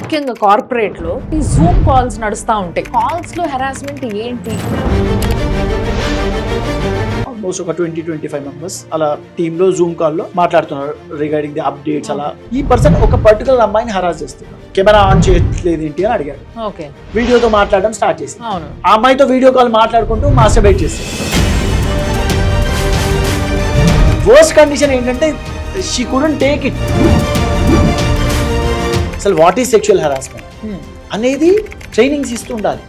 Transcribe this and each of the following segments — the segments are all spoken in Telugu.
ముఖ్యంగా కార్పొరేట్ లో ఈ జూమ్ కాల్స్ నడుస్తూ ఉంటాయి. కాల్స్ లో హెరాస్మెంట్ ఏంటి? ఆల్మోస్ట్ ఒక 20-25 మెంబర్స్ అలా టీమ్ లో జూమ్ కాల్ లో మాట్లాడుతున్నారు రిగార్డింగ్ ది అప్డేట్స్. అలా ఈ పర్సన్ ఒక పర్టికులర్ అమ్మాయిని హరాస్ చేస్తున్నారు. కెమెరా ఆన్ చేయట్లేదు ఏంటి అని అడిగాడు. ఓకే, వీడియోతో మాట్లాడడం స్టార్ట్ చేసి అవును, ఆ అమ్మాయితో వీడియో కాల్ మాట్లాడుకుంటూ మాస్టర్బేట్ చేస్తారు. వర్స్ట్ కండిషన్ ఏంటంటే షీ కుడెంట్ టేక్ ఇట్. అసలు వాట్ ఈస్ సెక్షువల్ హెరాస్మెంట్ అనేది ట్రైనింగ్స్ ఇస్తూ ఉండాలి.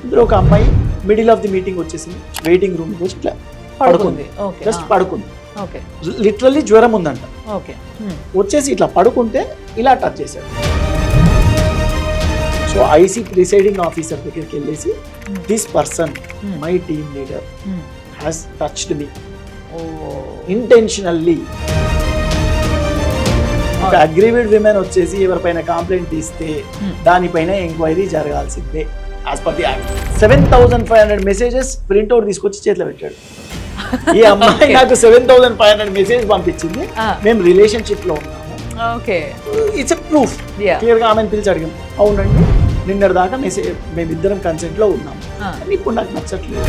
ఇందులో ఒక అమ్మాయి మిడిల్ ఆఫ్ ది మీటింగ్ వచ్చేసింది, వెయిటింగ్ రూమ్ వచ్చి ఇట్లా పడుకుంది, జస్ట్ పడుకుంది. లిటరల్లీ జ్వరం ఉందంట. వచ్చేసి ఇట్లా పడుకుంటే ఇలా టచ్ చేశాడు. సో ఐసీ ప్రిసైడింగ్ ఆఫీసర్ దగ్గరికి వెళ్ళేసి this person my team leader has touched me intentionally. ఒక అగ్రీవ్డ్ విమెన్ వచ్చేసి ఎవరిపైన కంప్లైంట్ ఇస్తే దానిపైన ఎంక్వైరీ జరగాల్సిందే as per the act. 7,500 messages printout తీసుకొచ్చి చేతిలో పెట్టాడు. ఈ అమ్మాయి నాకు 7,500 మెసేజ్ పంపించింది, మేము రిలేషన్షిప్ లో ఉన్నాము. It's a proof. క్లియర్ గా ఆమెను పిలిచి అడిగాం, అవునండి నిన్నటి దాకా మెసేజ్ మేమిద్దరం కన్సెంట్ లో ఉన్నాము, ఇప్పుడు నాకు నచ్చట్లేదు.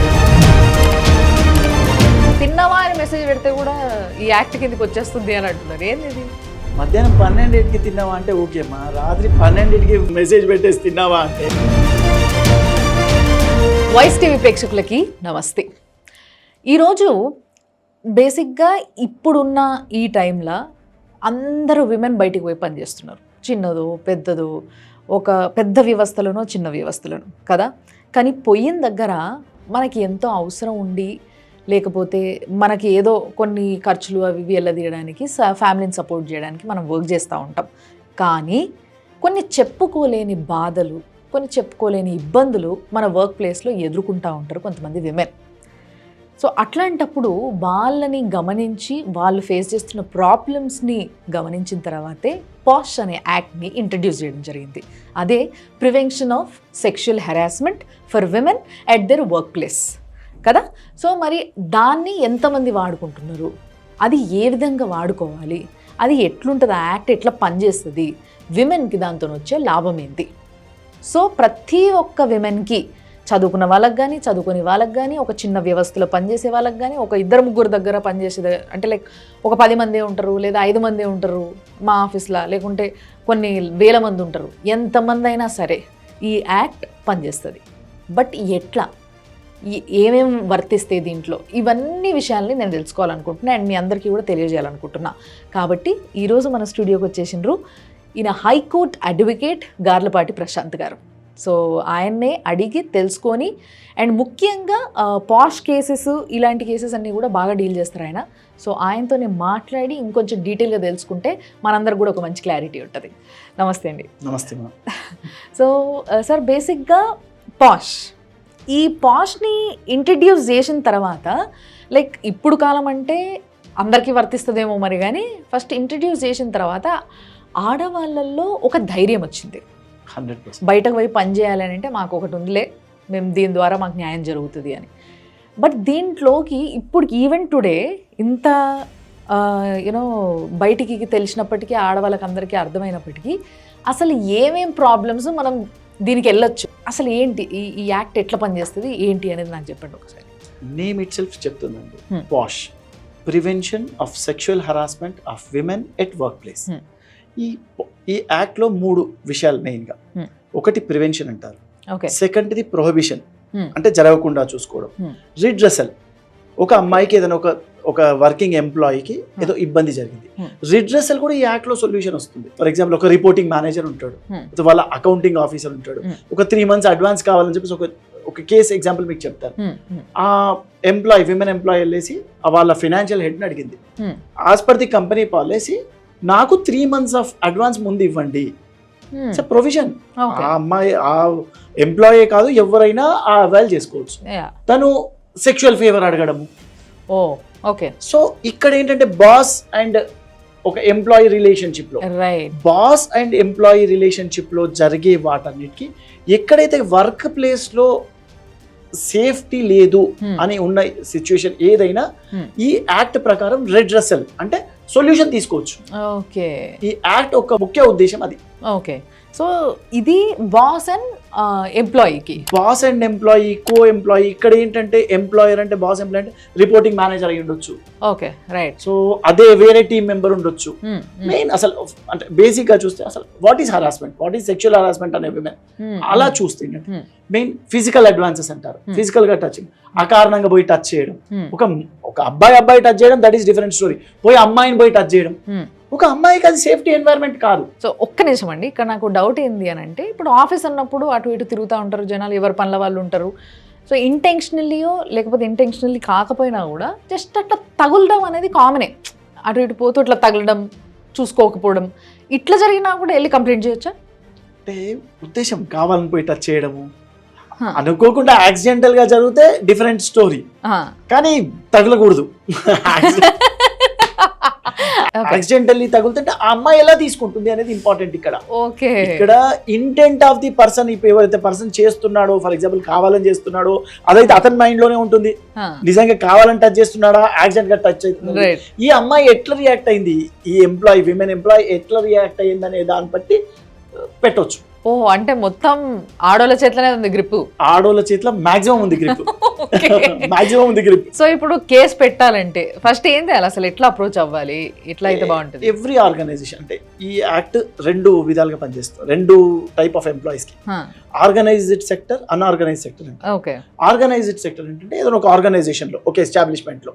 తిన్నావా అని మెసేజ్ పెడితే కూడా ఈ యాక్ట్ కిందకి వచ్చేస్తుంది అని అంటున్నారు. ఏంది? మధ్యాహ్నం 12కి తిన్నావా అంటే ఓకేమ్మా, రాత్రి 12కి మెసేజ్ పెట్టేసి తిన్నావా అంటే. వాయిస్ టీవీ ప్రేక్షకులకి నమస్తే. ఈరోజు బేసిక్గా ఇప్పుడున్న ఈ టైంలో అందరూ విమెన్ బయటికి పోయి పనిచేస్తున్నారు. చిన్నదో పెద్దదో, ఒక పెద్ద వ్యవస్థలోనో చిన్న వ్యవస్థలోనో కదా. కానీ పోయిన దగ్గర మనకి ఎంతో అవసరం ఉండి, లేకపోతే మనకి ఏదో కొన్ని ఖర్చులు అవి ఇవి వెళ్ళదీయడానికి, ఫ్యామిలీని సపోర్ట్ చేయడానికి మనం వర్క్ చేస్తూ ఉంటాం. కానీ కొన్ని చెప్పుకోలేని బాధలు, కొన్ని చెప్పుకోలేని ఇబ్బందులు మన వర్క్ ప్లేస్లో ఎదుర్కొంటూ ఉంటారు కొంతమంది విమెన్. సో అట్లాంటప్పుడు వాళ్ళని గమనించి వాళ్ళు ఫేస్ చేస్తున్న ప్రాబ్లమ్స్ని గమనించిన తర్వాతే పాష్ అనే యాక్ట్ని ఇంట్రడ్యూస్ చేయడం జరిగింది. అదే prevention of sexual harassment for women at their work place కదా. సో మరి దాన్ని ఎంతమంది వాడుకుంటున్నారు, అది ఏ విధంగా వాడుకోవాలి, అది ఎట్లుంటుంది, ఆ యాక్ట్ ఎట్లా పనిచేస్తుంది, విమెన్కి దాంతో వచ్చే లాభం ఏంటి. సో ప్రతి ఒక్క విమెన్కి, చదువుకున్న వాళ్ళకి కానీ చదువుకునే వాళ్ళకి కానీ, ఒక చిన్న వ్యవస్థలో పనిచేసే వాళ్ళకి కానీ, ఒక 2-3 దగ్గర పనిచేసే అంటే లైక్ ఒక 10 మందే ఉంటారు, లేదా 5 మందే ఉంటారు మా ఆఫీస్లో, లేకుంటే కొన్ని వేల మంది ఉంటారు, ఎంతమంది అయినా సరే ఈ యాక్ట్ పనిచేస్తుంది. బట్ ఎట్లా, ఏమేమి వర్తిస్తే దీంట్లో, ఇవన్నీ విషయాల్ని నేను తెలుసుకోవాలనుకుంటున్నా అండ్ మీ అందరికీ కూడా తెలియజేయాలనుకుంటున్నా. కాబట్టి ఈరోజు మన స్టూడియోకి వచ్చేసిండ్రు ఈయన హైకోర్టు అడ్వకేట్ గార్లపాటి ప్రశాంత్ గారు. సో ఆయన్నే అడిగి తెలుసుకొని, అండ్ ముఖ్యంగా పాష్ కేసెస్, ఇలాంటి కేసెస్ అన్నీ కూడా బాగా డీల్ చేస్తారు ఆయన. సో ఆయనతో నేను మాట్లాడి ఇంకొంచెం డీటెయిల్గా తెలుసుకుంటే మనందరికి కూడా ఒక మంచి క్లారిటీ ఉంటుంది. నమస్తే అండి. నమస్తే. సో సార్, బేసిక్గా ఈ పాష్ని ఇంట్రడ్యూస్ చేసిన తర్వాత, లైక్ ఇప్పుడు కాలం అంటే అందరికీ వర్తిస్తుందేమో మరి, కానీ ఫస్ట్ ఇంట్రడ్యూస్ చేసిన తర్వాత ఆడవాళ్ళల్లో ఒక ధైర్యం వచ్చింది. 100% బయటకు పోయి పని చేయాలని అంటే మాకు ఒకటి ఉందిలే, మేము దీని ద్వారా మాకు న్యాయం జరుగుతుంది అని. బట్ దీంట్లోకి ఇప్పుడు ఈవెన్ టుడే ఇంత యూనో బయటికి తెలిసినప్పటికీ, ఆడవాళ్ళకి అందరికీ అర్థమైనప్పటికీ, అసలు ఏమేం ప్రాబ్లమ్స్ మనం దీనికి వెళ్ళొచ్చు, అసలు ఏంటి ఈ యాక్ట్ ఎట్లా పనిచేస్తుంది ఏంటి అనేది నాకు చెప్పండి ఒకసారి. నేమ్ ఇట్ సెల్ఫ్ చెప్తుందండి, POSH, prevention of sexual harassment of women at work place. ఈ యాక్ట్లో 3 విషయాలు మెయిన్గా. ఒకటి ప్రివెన్షన్ అంటారు, సెకండ్ది ప్రొహిబిషన్ అంటే జరగకుండా చూసుకోవడం, రిడ్రెసల్ ఒక అమ్మాయికి ఏదైనా ఒక వర్కింగ్ ఎంప్లాయీకి ఏదో ఇబ్బంది జరిగింది, రిడ్రెసల్ కూడా ఈ యాక్ట్ లో సొల్యూషన్ వస్తుంది. ఫర్ ఎగ్జాంపుల్ ఒక రిపోర్టింగ్ మేనేజర్ ఉంటాడు, వాళ్ళ అకౌంటింగ్ ఆఫీసర్ ఉంటాడు, ఒక 3 months అడ్వాన్స్ కావాలని చెప్పేసి ఒక కేసు ఎగ్జాంపుల్ మీకు చెప్తారు. ఆ ఎంప్లాయీ, విమెన్ ఎంప్లాయీ వెళ్ళేసి వాళ్ళ ఫైనాన్షియల్ హెడ్ని అడిగింది, as per the company policy నాకు 3 months ఆఫ్ అడ్వాన్స్ ముందు ఇవ్వండి. It's provision. ఆ అమ్మాయి, ఆ ఎంప్లాయీ కాదు ఎవరైనా ఆ అవైల్ చేసుకోవచ్చు. తను సెక్షువల్ ఫేవర్ అడగడము. సో ఇక్కడ ఏంటంటే బాస్ అండ్ ఒక ఎంప్లాయీ రిలేషన్షిప్ లో, బాస్ అండ్ ఎంప్లాయీ రిలేషన్షిప్ లో జరిగే వాటన్నిటికీ ఎక్కడైతే వర్క్ ప్లేస్ లో సేఫ్టీ లేదు అని ఉన్న సిచ్యువేషన్ ఏదైనా ఈ యాక్ట్ ప్రకారం రెడ్రెసల్ అంటే సొల్యూషన్ తీసుకోవచ్చు. ఈ యాక్ట్ ఒక ముఖ్య ఉద్దేశం అది. ఓకే, సో ఇది బాస్ అండ్ ఎంప్లాయీకి. Boss and employee, co employee. ఇక్కడ ఏంటంటే ఎంప్లాయర్ అంటే బాస్, ఎంప్లాయీ అంటే రిపోర్టింగ్ మేనేజర్ అయి ఉండొచ్చు. Okay, right. సో అదే వేరే టీం మెంబర్ ఉండొచ్చు. మెయిన్ అసలు అంటే బేసిక్ గా చూస్తే అసలు what is harassment, what is sexual harassment అనే విమెన్ అలా చూస్తే మెయిన్ ఫిజికల్ అడ్వాన్సెస్ అంటారు. ఫిజికల్ గా టచింగ్, అకారణంగా పోయి టచ్ చేయడం. ఒక అబ్బాయి టచ్ చేయడం దట్ ఈస్ డిఫరెంట్ స్టోరీ. పోయి అమ్మాయిని పోయి టచ్ చేయడం ఒక అమ్మాయికి అది సేఫ్టీ ఎన్వైరన్మెంట్ కాదు. సో ఒక్క నిమిషం అండి, ఇక్కడ నాకు డౌట్ ఏంది అని అంటే, ఇప్పుడు ఆఫీస్ అన్నప్పుడు అటు ఇటు తిరుగుతూ ఉంటారు జనాలు, ఎవరి పనుల వాళ్ళు ఉంటారు. సో ఇంటెన్షనల్లీయో లేకపోతే ఇంటెన్షనల్లీ కాకపోయినా కూడా జస్ట్ అట్లా తగులడం అనేది కామనే. అటు ఇటు పోతూ ఇట్లా తగలడం, చూసుకోకపోవడం, ఇట్లా జరిగినా కూడా వెళ్ళి కంప్లైంట్ చేయొచ్చా? అంటే ఉద్దేశం కావాలని పోయి టచ్ చేయడము, అనుకోకుండా యాక్సిడెంటల్ గా జరిగితే డిఫరెంట్ స్టోరీ, కానీ తగలకూడదు. యాక్సిడెంటల్లీ తగులుతుంటే ఆ అమ్మాయి ఎలా తీసుకుంటుంది అనేది ఇంపార్టెంట్ ఇక్కడ. ఓకే, ఇక్కడ ఇంటెంట్ ఆఫ్ ది పర్సన్, ఇప్పుడు ఎవరైతే పర్సన్ చేస్తున్నాడో, ఫర్ ఎగ్జాంపుల్ కావాలని చేస్తున్నాడో, అదైతే అతని మైండ్ లోనే ఉంటుంది. నిజంగా కావాలని టచ్ చేస్తున్నాడా, యాక్సిడెంట్ గా టచ్ అవుతుంది, ఈ అమ్మాయి ఎట్లా రియాక్ట్ అయింది, ఈ ఎంప్లాయీ, విమెన్ ఎంప్లాయీ ఎట్లా రియాక్ట్ అయ్యింది అనే దాన్ని బట్టి పెట్టొచ్చు. ఓహో, అంటే మొత్తం ఆడోళ్ళ చేతిలోనే ఉంది గ్రిప్. ఆడోళ్ళ చేతిలో మాక్సిమం ఉంది గ్రిప్. మాక్సిమం ఉంది గ్రిప్. సో ఇప్పుడు కేసు పెట్టాలంటే ఫస్ట్ ఏం చేయాలి, అసలు ఎట్లా అప్రోచ్ అవ్వాలి, ఎట్లా అయితే బాగుంటుంది? ఎవ్రీ ఆర్గనైజేషన్ అంటే ఈ యాక్ట్ రెండు విధాలుగా పనిచేస్తుంది, రెండు టైప్ ఆఫ్ ఎంప్లాయీస్ కి. Organised sector, unorganised sector. Okay, organised sector ఏంటంటే ఏదైనా ఒక ఆర్గనైజేషన్ లో, ఒక ఎస్టాబ్లిష్మెంట్ లో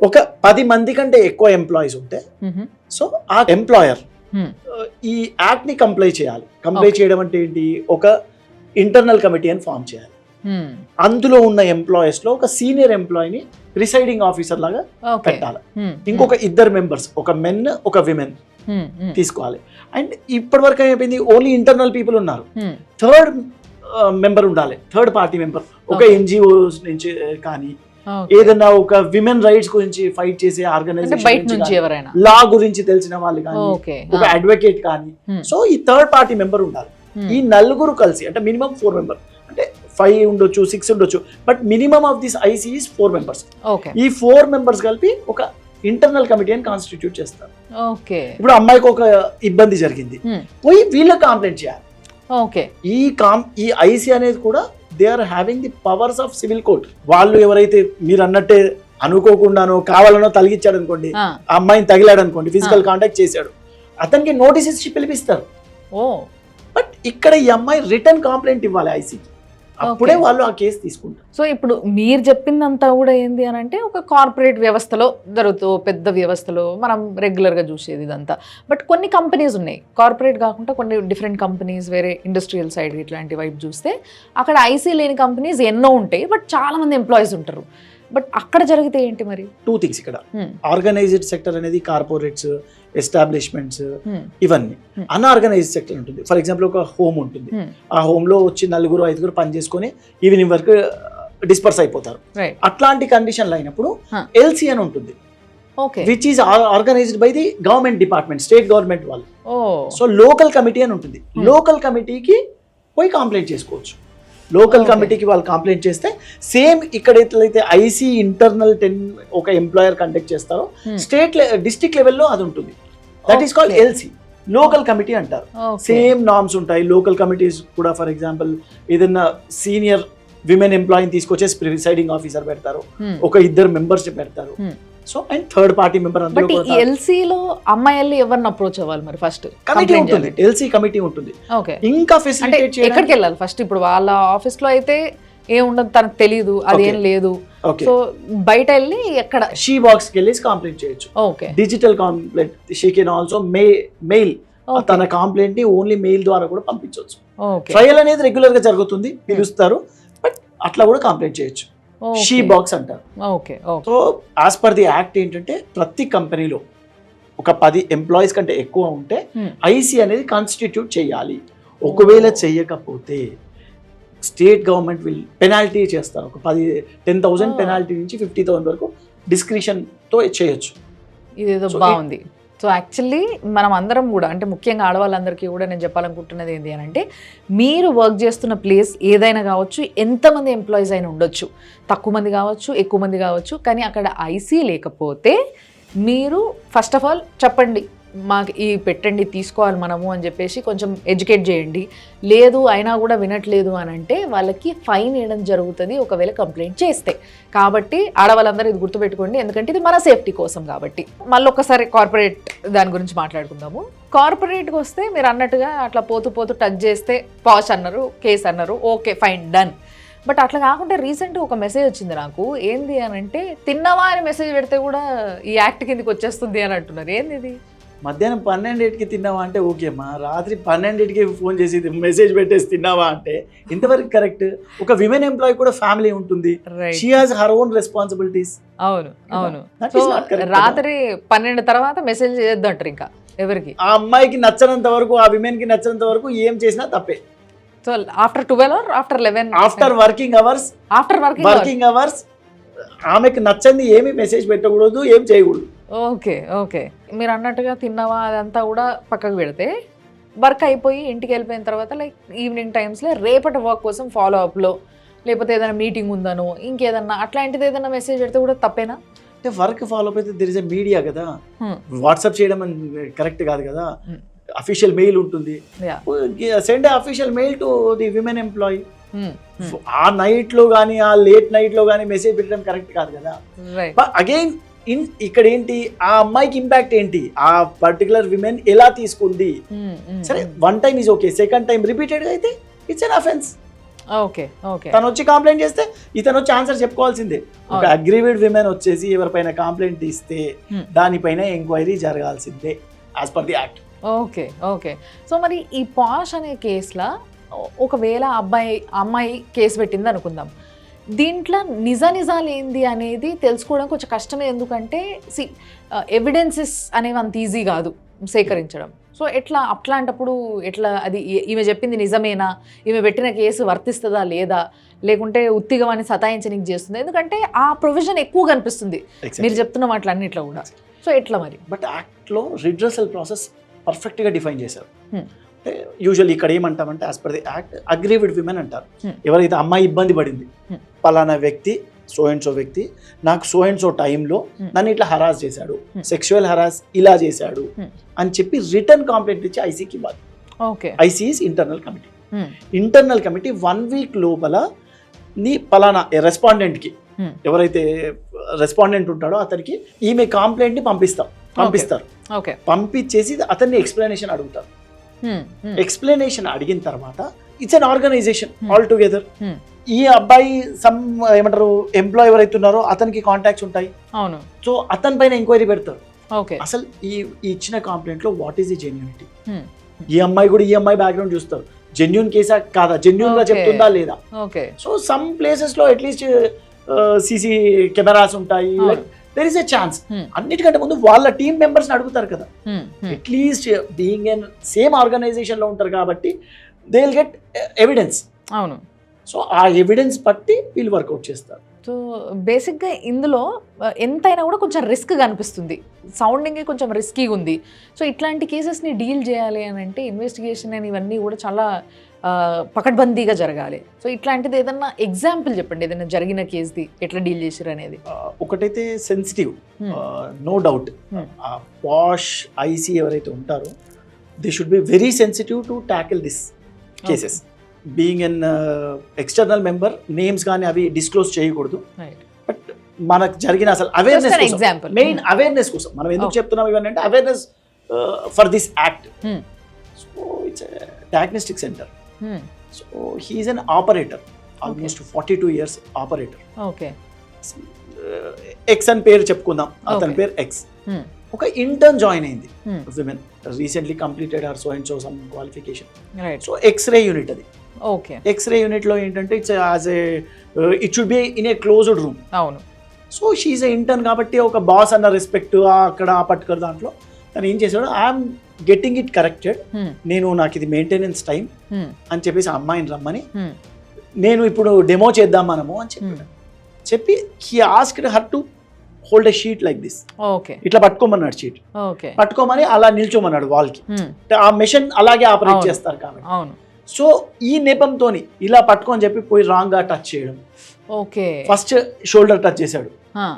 ఒక 10 మంది కంటే ఎక్కువ ఎంప్లాయీస్ ఉంటే, సో ఆ ఎంప్లాయర్ ఈ యాక్ట్ ని కంప్లై చేయాలి. కంప్లై చేయడం అంటే ఏంటి, ఒక ఇంటర్నల్ కమిటీ అని ఫామ్ చేయాలి. అందులో ఉన్న ఎంప్లాయీస్ లో ఒక సీనియర్ ఎంప్లాయీని ప్రిసైడింగ్ ఆఫీసర్ లాగా పెట్టాలి. ఇంకొక 2 మెంబర్స్, ఒక మెన్ ఒక విమెన్ తీసుకోవాలి. అండ్ ఇప్పటి వరకు అయిపోయింది, ఓన్లీ ఇంటర్నల్ పీపుల్ ఉన్నారు. థర్డ్ మెంబర్ ఉండాలి, థర్డ్ పార్టీ మెంబర్, ఒక ఎన్జిఓస్ నుంచి కానీ ఏదైనా ఒక విమెన్ రైట్స్ గురించి ఫైట్ చేసే ఆర్గనైజేషన్, లా గురించి తెలిసిన వాళ్ళు కానీ, ఒక అడ్వకేట్ కానీ, సో ఈ థర్డ్ పార్టీ మెంబర్ ఉండాలి. ఈ నలుగురు కలిసి, అంటే మినిమం 4 మెంబర్, అంటే 5 ఉండొచ్చు, 6 ఉండొచ్చు, but minimum of this IC is 4 members. ఈ 4 మెంబర్స్ కలిపి ఒక ఇంటర్నల్ కమిటీ అని కాన్స్టిట్యూట్ చేస్తారు. ఇప్పుడు అమ్మాయికి ఒక ఇబ్బంది జరిగింది, పోయి వీళ్ళకి కంప్లైంట్ చేయాలి. ఈ ఐసీ అనేది కూడా they are having the powers of civil court. వాళ్ళు ఎవరైతే మీరు అన్నట్టే అనుకోకుండానో కావాలనో తలిగించాడు అనుకోండి, ఆ అమ్మాయిని తగిలాడు అనుకోండి, ఫిజికల్ కాంటాక్ట్ చేశాడు, అతనికి నోటీస్ ఇచ్చి పిలిపిస్తారు. బట్ ఇక్కడ ఈ అమ్మాయి రిటర్న్ కంప్లైంట్ ఇవ్వాలి ఐసీకి, అప్పుడే వాళ్ళు ఆ కేసు తీసుకుంటారు. సో ఇప్పుడు మీరు చెప్పిందంతా కూడా ఏంది అని అంటే, ఒక కార్పొరేట్ వ్యవస్థలో జరుగుతూ, పెద్ద వ్యవస్థలో మనం రెగ్యులర్గా చూసేది ఇదంతా. బట్ కొన్ని కంపెనీస్ ఉన్నాయి, కార్పొరేట్ కాకుండా కొన్ని డిఫరెంట్ కంపెనీస్, వేరే ఇండస్ట్రియల్ సైడ్ ఇట్లాంటి వైపు చూస్తే అక్కడ ఐసీ లేని కంపెనీస్ ఎన్నో ఉంటాయి, బట్ చాలా మంది ఎంప్లాయీస్ ఉంటారు. బట్ అక్కడ జరిగితే ఏంటి మరి? 2 థింగ్స్ ఇక్కడ. ఆర్గనైజ్డ్ సెక్టర్ అనేది కార్పొరేట్స్, ఎస్టాబ్లిష్మెంట్స్, ఇవన్నీ. అన్ఆర్గనైజ్డ్ సెక్టర్ ఉంటుంది. ఫర్ ఎగ్జాంపుల్ ఒక హోమ్ ఉంటుంది, ఆ హోమ్ లో వచ్చి 4-5 పని చేసుకొని ఈవినింగ్ వరకు డిస్పర్స్ అయిపోతారు. అట్లాంటి కండిషన్లు అయినప్పుడు ఎల్సీ అని ఉంటుంది, which is organised by the government department, state government వాళ్ళు. సో లోకల్ కమిటీ అని ఉంటుంది, లోకల్ కమిటీకి పోయి కంప్లైంట్ చేసుకోవచ్చు. లోకల్ కమిటీకి వాళ్ళు కంప్లైంట్ చేస్తే సేమ్ ఇక్కడ ఎట్లయితే ఐసీ ఇంటర్నల్ 10 ఒక ఎంప్లాయర్ కండక్ట్ చేస్తారో, స్టేట్ డిస్ట్రిక్ట్ లెవెల్లో అది ఉంటుంది. That is called LC, local committee అంటారు. సేమ్ నార్మ్స్ ఉంటాయి లోకల్ కమిటీస్ కూడా. ఫర్ ఎగ్జాంపుల్ ఏదైనా సీనియర్ విమెన్ ఎంప్లాయీని తీసుకొచ్చేసి ప్రిసైడింగ్ ఆఫీసర్ పెడతారు, ఒక 2 మెంబర్స్ పెడతారు. So and third party member. But ఈ ఎల్సీలో అమ్మాయిల్ని ఎవరిని అప్రోచ్ అవ్వాలి మరి? ఫస్ట్ కమిటీ ఉంటుంది, ఎల్సీ కమిటీ ఉంటుంది. ఇంకా ఫెసిలిటేట్ చేయడానికి ఎక్కడికి వెళ్ళాలి ఫస్ట్? ఇప్పుడు వాళ్ళ ఆఫీస్ లో అయితే ఏం ఉండదు, తనకు తెలియదు, అదేం లేదు. సో బయట వెళ్ళి ఎక్కడ? షీ బాక్స్ కి వెళ్ళి కంప్లైంట్ చేయొచ్చు. Digital complaint, she can also mail తన కంప్లైంట్ ని ఓన్లీ మెయిల్ ద్వారా కూడా పంపించవచ్చు. ట్రయల్ అనేది రెగ్యులర్ గా జరుగుతుంది, పిలుస్తారు, బట్ అట్లా కూడా కంప్లైంట్ చేయొచ్చు. షీ బాక్స్ అంటారు. So as per the act ఏంటంటే, ప్రతి కంపెనీలో ఒక 10 ఎంప్లాయీస్ కంటే ఎక్కువ ఉంటే ఐసీ అనేది కాన్స్టిట్యూట్ చేయాలి. ఒకవేళ చెయ్యకపోతే స్టేట్ గవర్నమెంట్ విల్ పెనాల్టీ చేస్తారు. ఒక 10,000 పెనాల్టీ నుంచి 50,000 వరకు డిస్క్రిషన్ తో చేయొచ్చు. ఇదేదో బాగుంది. సో యాక్చువల్లీ మనం అందరం కూడా, అంటే ముఖ్యంగా ఆడవాళ్ళందరికీ కూడా నేను చెప్పాలనుకుంటున్నది ఏంటి అని అంటే, మీరు వర్క్ చేస్తున్న ప్లేస్ ఏదైనా కావచ్చు, ఎంతమంది ఎంప్లాయీస్ అయినా ఉండొచ్చు, తక్కువ మంది కావచ్చు, ఎక్కువ మంది కావచ్చు, కానీ అక్కడ ఐసీ లేకపోతే మీరు ఫస్ట్ ఆఫ్ ఆల్ చెప్పండి, మాకు ఈ పెట్టండి తీసుకోవాలి మనము అని చెప్పేసి కొంచెం ఎడ్యుకేట్ చేయండి. లేదు అయినా కూడా వినట్లేదు అని అంటే వాళ్ళకి ఫైన్ వేయడం జరుగుతుంది ఒకవేళ కంప్లైంట్ చేస్తే. కాబట్టి ఆడవాళ్ళందరూ ఇది గుర్తుపెట్టుకోండి, ఎందుకంటే ఇది మన సేఫ్టీ కోసం కాబట్టి. మళ్ళీ ఒకసారి కార్పొరేట్ దాని గురించి మాట్లాడుకుందాము. కార్పొరేట్కి వస్తే మీరు అన్నట్టుగా అట్లా పోతూ పోతూ టచ్ చేస్తే పాష్ అన్నారు, కేసు అన్నారు, ఓకే ఫైన్ డన్. బట్ అట్లా కాకుండా రీసెంట్గా ఒక మెసేజ్ వచ్చింది నాకు. ఏంది అని అంటే తిన్నావా అని మెసేజ్ పెడితే కూడా ఈ యాక్ట్ కిందకి వచ్చేస్తుంది అని అంటున్నారు. ఏంది ఇది? మధ్యాహ్నం 12కి తిన్నావా అంటే ఓకేమ్మా, రాత్రి 12కి ఫోన్ చేసి మెసేజ్ పెట్టేసి తిన్నావా అంటే ఇంతవరకు కరెక్ట్? ఒక విమెన్ ఎంప్లాయీ కూడా ఫ్యామిలీ ఉంటుంది, she has her own responsibilities. అవును అవును. సో రాత్రి 12 తర్వాత మెసేజ్ చేయొద్దు అంటారు ఇంకా ఎవరికి. ఆ అమ్మాయికి నచ్చనంత వరకు, ఆ విమెన్ కి నచ్చనంత వరకు ఏం చేసినా తప్పే. So after 12 or after 11? After working hours. After working hours ఆమెకు నచ్చంది ఏమి మెసేజ్ పెట్టకూడదు, ఏం చేయకూడదు. Okay okay. మీరు అన్నట్టుగా తిన్నావా అదంతా కూడా పక్కకు పెడితే వర్క్ అయిపోయి ఇంటికి వెళ్ళిపోయిన తర్వాత లైక్ ఈవినింగ్ టైమ్స్లో రేపటి వర్క్ కోసం ఫాలో అప్లో లేకపోతే ఏదైనా మీటింగ్ ఉందనో ఇంకేదన్నా అట్లాంటిది ఏదైనా మెసేజ్ పెడితే కూడా తప్పేనా? అంటే వర్క్ ఫాలో అప్ అయితే దిర్ ఇస్ ఎ మీడియా కదా, వాట్సాప్ చేయడం కరెక్ట్ కాదు కదా. అఫీషియల్ మెయిల్ ఉంటుంది, send official mail to the women employee. ఆ నైట్ లో కానీ ఆ లేట్ నైట్ లో కానీ మెసేజ్ పెట్టడం కరెక్ట్ కాదు కదా. అగైన్ ఇక్కడ ఏంటి, ఆ అమ్మాయికి ఇంపాక్ట్ ఏంటి, ఆ పర్టికులర్ విమెన్ ఎలా తీసుకుంది. సరే one time is okay, second time repeated గా అయితే it's an offence. Okay okay. తను వచ్చి కంప్లైంట్ చేస్తే ఇతను వచ్చి ఆన్సర్ చెప్పుకోవాల్సిందే. ఒక అగ్రీవ్డ్ విమెన్ వచ్చేసి ఎవరిపైన కంప్లైంట్ ఇస్తే దానిపైన ఎంక్వైరీ జరగాల్సిందే as per the act. Okay okay. So మరి ఈ పాష్ అనే కేసులో ఒకవేళ అమ్మాయి కేసు పెట్టింది అనుకుందాం, దీంట్లో నిజాలు ఏంది అనేది తెలుసుకోవడం కొంచెం కష్టమే. ఎందుకంటే ఎవిడెన్సెస్ అనేవి అంత ఈజీ కాదు సేకరించడం. సో అట్లాంటప్పుడు ఎట్లా అది ఈమె చెప్పింది నిజమేనా, ఈమె పెట్టిన కేసు వర్తిస్తుందా లేదా, లేకుంటే ఉత్తిగా అని సతాయించడానికి చేస్తుంది? ఎందుకంటే ఆ ప్రొవిజన్ ఎక్కువ కనిపిస్తుంది మీరు చెప్తున్న వాటిలన్నిట్లో కూడా. సో ఎట్లా మరి? బట్ యాక్ట్లో రిడ్రెసల్ ప్రాసెస్ పర్ఫెక్ట్గా డిఫైన్ చేశారు. అంటే యూజువల్లీ ఇక్కడ ఏమంటామంటే as per the act aggrieved women అంటారు. ఎవరైతే అమ్మాయి ఇబ్బంది పడింది, పలానా వ్యక్తి సో అండ్ సో వ్యక్తి నాకు సో అండ్ సో టైంలో నన్ను ఇట్లా హరాస్ చేశాడు, సెక్షువల్ హరాస్ ఇలా చేశాడు అని చెప్పి రిటర్న్ కంప్లైంట్ ఇచ్చి ఐసీకి ఇవ్వాలి. IC is internal committee. Internal committee 1 week లోపల నీ పలానా రెస్పాండెంట్కి, ఎవరైతే రెస్పాండెంట్ ఉంటాడో అతనికి ఈమె కంప్లైంట్ ని పంపిస్తారు. పంపించేసి అతన్ని ఎక్స్ప్లెనేషన్ అడుగుతారు. ఎక్స్ప్లెనేషన్ అడిగిన తర్వాత it's an organization all together. ఈ అబ్బాయి సమ్ ఏమంటారు ఎంప్లాయ్ ఎవరైతే ఉన్నారో అతనికి కాంటాక్ట్స్ ఉంటాయి. సో అతని పైన ఎంక్వైరీ పెడతారు. అసలు ఈ ఇచ్చిన కంప్లైంట్ లో వాట్ ఈస్ ది జెన్యూనిటీ. ఈ అమ్మాయి కూడా ఈ అమ్మాయి బ్యాక్గ్రౌండ్ చూస్తారు, జెన్యూన్ కేసా కాదా, జెన్యూన్ గా చెప్తుందా లేదా. సో సమ్ ప్లేసెస్ లో అట్లీస్ట్ సీసీ కెమెరాస్ ఉంటాయి, దెర్ ఇస్ ఎ ఛాన్స్. అన్నిటికంటే ముందు వాళ్ళ టీమ్ మెంబర్స్ అడుగుతారు కదా, at least being an same organization లో ఉంటారు కాబట్టి దే విల్ గెట్ ఎవిడెన్స్. అవును. సో ఆ ఎవిడెన్స్ బట్టి వీళ్ళు వర్కౌట్ చేస్తారు. సో బేసిక్గా ఇందులో ఎంతైనా కూడా కొంచెం రిస్క్ కనిపిస్తుంది, సౌండింగే కొంచెం రిస్కీగా ఉంది. సో ఇట్లాంటి కేసెస్ని డీల్ చేయాలి అని అంటే ఇన్వెస్టిగేషన్ అని ఇవన్నీ కూడా చాలా పకడ్బందీగా జరగాలి. సో ఇట్లాంటిది ఏదన్నా ఎగ్జాంపుల్ చెప్పండి, ఏదైనా జరిగిన కేసుది ఎట్లా డీల్ చేశారు అనేది. ఒకటైతే సెన్సిటివ్, నో డౌట్. పాష్ ఐసీ ఎవరైతే ఉంటారో they should be very sensitive to tackle this cases. Being an external member names కానీ అవి డిస్క్లోజ్ చేయకూడదు. బట్ మనకు జరిగిన అసలు అవేర్నెస్ కోసం, మెయిన్ అవేర్నెస్ కోసం మనం ఎందుకు చెప్తున్నాం ఇవన్నీ అంటే awareness for this act. So it's diagnostic centre. So he is an operator, almost 42 years operator. X అని పేరు చెప్పుకుందాం, అతని పేరు ఎక్స్. ఒక ఇంటర్న్ జాయిన్ అయింది women, recently completed her so and so some qualification. So x-ray unit అది. ఎక్స్రే యూనిట్ లో ఏంటంటే it's as a it should be in a closed room. అవును. సో షీఈ్ ఏ ఇంటర్న్ కాబట్టి ఒక బాస్ అన్న రెస్పెక్ట్ అక్కడ ఆ పర్టికులర్ దాంట్లో తను ఏం చేశాడు, ఐఎమ్ గెట్టింగ్ ఇట్ కరెక్టెడ్, నాకు ఇది మెయింటెనెన్స్ టైం అని చెప్పేసి అమ్మాయిని రమ్మని నేను ఇప్పుడు డెమో చేద్దాం మనము అని చెప్పి he asked her to hold a sheet like this. ఇట్లా పట్టుకోమన్నాడు షీట్, పట్టుకోమని అలా నిల్చోమన్నాడు వాల్కి. ఆ మెషిన్ అలాగే ఆపరేట్ చేస్తారు కాబట్టి. సో ఈ నెపంతో ఇలా పట్టుకొని చెప్పి పోయి రాంగ్ గా టచ్ చేయడం. ఓకే, ఫస్ట్ షోల్డర్ టచ్ చేశాడు,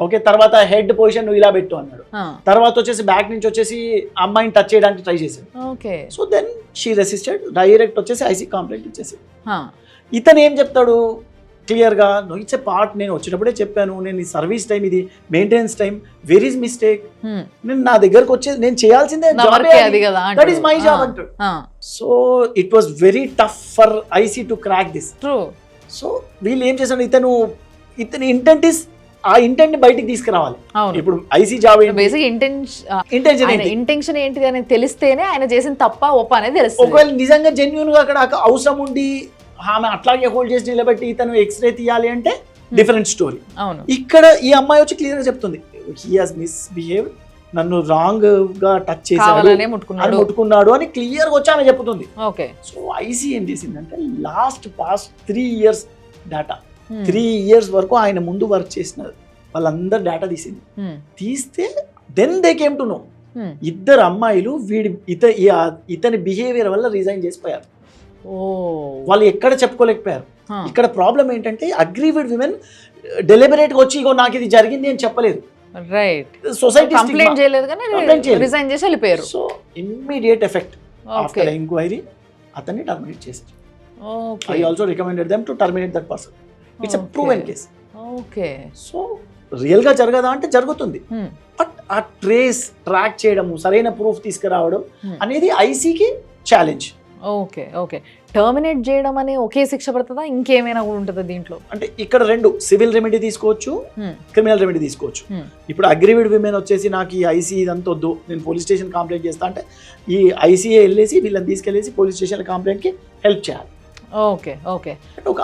ఓకే, తర్వాత హెడ్ పొజిషన్ నువ్వు ఇలా పెట్టు అన్నాడు, తర్వాత వచ్చేసి బ్యాక్ నుంచి వచ్చేసి అమ్మాయిని టచ్ చేయడానికి ట్రై చేశాడు. Okay, so then she resisted, direct వచ్చేసి ఐసీ కంప్లైంట్ ఇచ్చేసి. ఇతను ఏం చెప్తాడు క్లియర్గా, నువ్వు ఇచ్చే పార్ట్ నేను వచ్చేటప్పుడే చెప్పాను, నేను ఈ సర్వీస్ టైం, ఇది maintenance time, where is mistake, నేను నా దగ్గరకు వచ్చేది నేను చేయాల్సిందే, దట్ ఈస్ మై జాబ్ అంటాడు. So it was very tough for IC to crack this. So వీళ్ళు ఏం చేశాడు, ఇతని ఇంటెంట్ ఇస్ ఆ ఇంటెంట్ ని బయటికి తీసుకురావాలి. ఇప్పుడు ఐసీ జాబ్ ఇంటెన్షన్ ఏంటిది అనేది తెలిస్తేనే ఆయన చేసిన తప్ప ఒప్ప అనేది తెలుస్తుంది. ఒకవేళ నిజంగా జెన్యూన్ గా అక్కడ అవసరం ఉండి ఆమె అట్లాగే హోల్డ్ చేసి నిలబెట్టి ఇతను ఎక్స్రే తీయాలి అంటే డిఫరెంట్ స్టోరీ. ఇక్కడ ఈ అమ్మాయి వచ్చి క్లియర్ గా చెప్తుంది, హీ హాస్ మిస్బిహేవ్, నన్ను రాంగ్ గా టచ్ చేశాడు, ముట్టుకున్నాడు అని క్లియర్ గా వచ్చి ఆమె చెప్తుంది. సో ఐసీ ఏం చేసిందంటే last past 3 years data, 3 years వరకు ఆయన ముందు వర్క్ చేసిన వాళ్ళందరు డేటా తీసింది. తీస్తే then they came to know, ఇద్దరు అమ్మాయిలు ఇతని బిహేవియర్ వల్ల రిజైన్ చేసిపోయారు. వాళ్ళు ఎక్కడ చెప్పుకోలేకపోయారు. ఇక్కడ ప్రాబ్లం ఏంటంటే అగ్రీవ్డ్ విమెన్ డెలిబరేట్ గా వచ్చి ఇగో నాకు ఇది జరిగింది అని చెప్పలేదు, రైట్, సొసైటీ కంప్లైంట్ చేయలేదు కానీ రిజైన్ చేసి వెళ్ళిపోయారు. So immediate effect after enquiry అతన్ని టర్మినేట్ చేశారు. I also recommended them to terminate that person. It's a proven case. Okay, so real గా జరగదా అంటే జరుగుతుంది, బట్ ఆ ట్రాక్ చేయడము, సరైన ప్రూఫ్ తీసుకురావడం అనేది ఐసీకి ఛాలెంజ్. ఓకే, ఓకే, టర్మినేట్ చేయడం అనే ఒకే శిక్ష పడుతుందా, ఇంకేమైనా కూడా ఉంటుందా దీంట్లో? అంటే ఇక్కడ 2 సివిల్ రెమెడీ తీసుకోవచ్చు, క్రిమినల్ రెమెడీ తీసుకోవచ్చు. ఇప్పుడు అగ్రీవ్డ్ విమెన్ వచ్చేసి నాకు ఈ ఐసీ ఇదంతా వద్దు, నేను పోలీస్ స్టేషన్ కంప్లైంట్ చేస్తా అంటే ఈ ఐసీఏ వెళ్ళేసి వీళ్ళని తీసుకెళ్ళేసి పోలీస్ స్టేషన్ కంప్లైంట్ కి హెల్ప్ చేయాలి. ఓకే, ఓకే, ఒక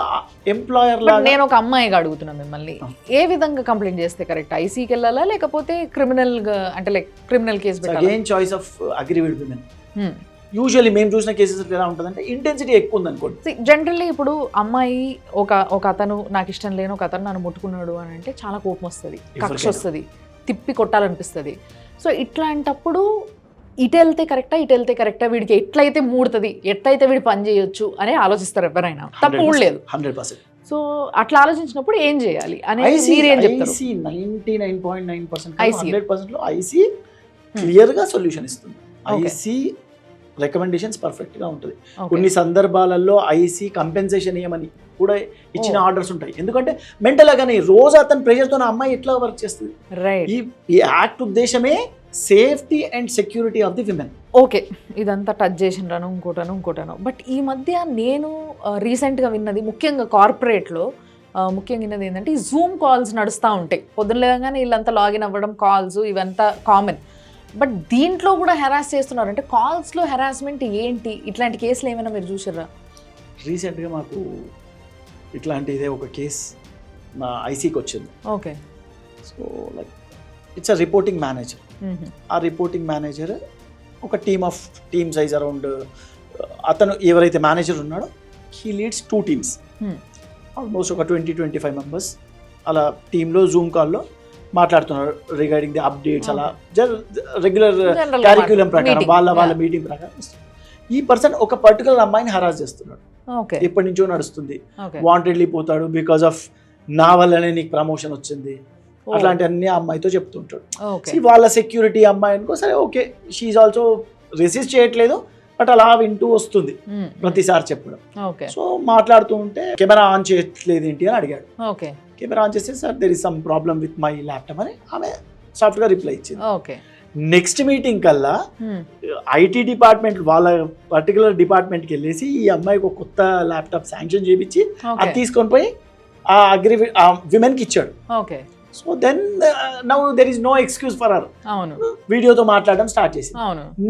ఎంప్లాయర్ లా. నేను ఒక అమ్మాయిగా అడుగుతున్నా మిమ్మల్ని, ఏ విధంగా కంప్లైంట్ చేస్తే కరెక్ట్, ఐసీకి వెళ్ళాలా లేకపోతే క్రిమినల్ అంటే లైక్ క్రిమినల్ కేసు పెట్టాలా? Again choice of aggrieved women. Usually మేము చూసిన కేసెస్ ఎలా ఉంటుందంటే ఇంటెన్సిటీ ఎక్కువ ఉంది అనుకోండి. జనరల్లీ ఇప్పుడు అమ్మాయి ఒక అతను నాకు ఇష్టం లేని ఒక అతను నన్ను ముట్టుకున్నాడు అని అంటే చాలా కోపం వస్తుంది, కక్ష వస్తుంది, తిప్పి కొట్టాలనిపిస్తుంది. సో ఇట్లాంటప్పుడు ఇటు వెళ్తే కరెక్టా, వీడికి ఎట్లయితే మూడుతుంది, ఎట్లయితే వీడి పని చేయొచ్చు అని ఆలోచిస్తారు ఎవరైనా, తప్పు లేదు. 100%. సో అట్లా ఆలోచించినప్పుడు ఏం చేయాలి అనేది మీరేం చెప్తారు? 99.9% 100% లో ఐసీ క్లియర్ గా సొల్యూషన్ ఇస్తుంది. ఐసీ రికమెండేషన్స్ పర్ఫెక్ట్ గా ఉంటుంది. కొన్ని సందర్భాలలో ఐసీ కంపెన్సేషన్ ఏమని కూడా ఇచ్చిన ఆర్డర్స్ ఉంటాయి. ఎందుకంటే మెంటల్ గానీ రోజు అతని ప్రెషర్ తో అమ్మాయి ఎట్లా వర్క్ చేస్తుంది. ఈ యాక్ట్ ఉద్దేశమే safety and security of the women. Okay, ఇదంతా టచ్ చేసిండ్రాను ఇంకోటాను. బట్ ఈ మధ్య నేను రీసెంట్గా విన్నది, ముఖ్యంగా కార్పొరేట్లో ముఖ్యంగా విన్నది ఏంటంటే, ఈ జూమ్ కాల్స్ నడుస్తూ ఉంటాయి. పొద్దున లేగానే వీళ్ళంతా లాగిన్ అవ్వడం, కాల్స్ ఇవంతా కామన్. బట్ దీంట్లో కూడా హెరాస్ చేస్తున్నారు. అంటే కాల్స్లో హెరాస్మెంట్ ఏంటి, ఇట్లాంటి కేసులు ఏమైనా మీరు చూసారా? రీసెంట్గా మాకు ఇట్లాంటిదే ఒక కేసు మా ఐసీకి వచ్చింది. Okay, so like it's a reporting manager. ఆ రిపోర్టింగ్ మేనేజర్ ఒక టీమ్ సైజ్ అరౌండ్, అతను ఎవరైతే మేనేజర్ ఉన్నాడో హీ లీడ్స్ 2 teams, ఆల్మోస్ట్ ఒక 20-25 members అలా టీంలో జూమ్ కాల్లో మాట్లాడుతున్నారు రిగార్డింగ్ ది అప్డేట్స్. అలా రెగ్యులర్ క్యారిక్యులం ప్రకారం వాళ్ళ మీటింగ్ ప్రకారం ఈ పర్సన్ ఒక పర్టికులర్ అమ్మాయిని హరాస్ చేస్తున్నాడు. ఎప్పటి నుంచో నడుస్తుంది, వాంటెడ్లీ పోతాడు, బికాస్ ఆఫ్ నా వల్లనే నీకు ప్రమోషన్ వచ్చింది, అట్లాంటి అన్ని అమ్మాయితో చెప్తుంటాడు. వాళ్ళ సెక్యూరిటీ అమ్మాయి అనుకో, సరే ఓకే, షీఈ్ ఆల్సో రెసిస్ట్ చేయట్లేదు, బట్ అలా వింటూ వస్తుంది ప్రతిసారి చెప్పడం. సో మాట్లాడుతూ ఉంటే కెమెరా ఆన్ చేయట్లేదు ఏంటి అని అడిగాడు. కెమెరా ఆన్ చేస్తే sir there is some problem with my laptop అని ఆమె సాఫ్ట్గా రిప్లై ఇచ్చింది. నెక్స్ట్ మీటింగ్ కల్లా ఐటీ డిపార్ట్మెంట్ వాళ్ళ పర్టికులర్ డిపార్ట్మెంట్కి వెళ్ళేసి ఈ అమ్మాయికి ఒక కొత్త ల్యాప్టాప్ శాంక్షన్ చేయించి అది తీసుకొని పోయి ఆ విమెన్కి ఇచ్చాడు. So then now there is no excuse for her. వీడియోతో మాట్లాడడం స్టార్ట్ చేసి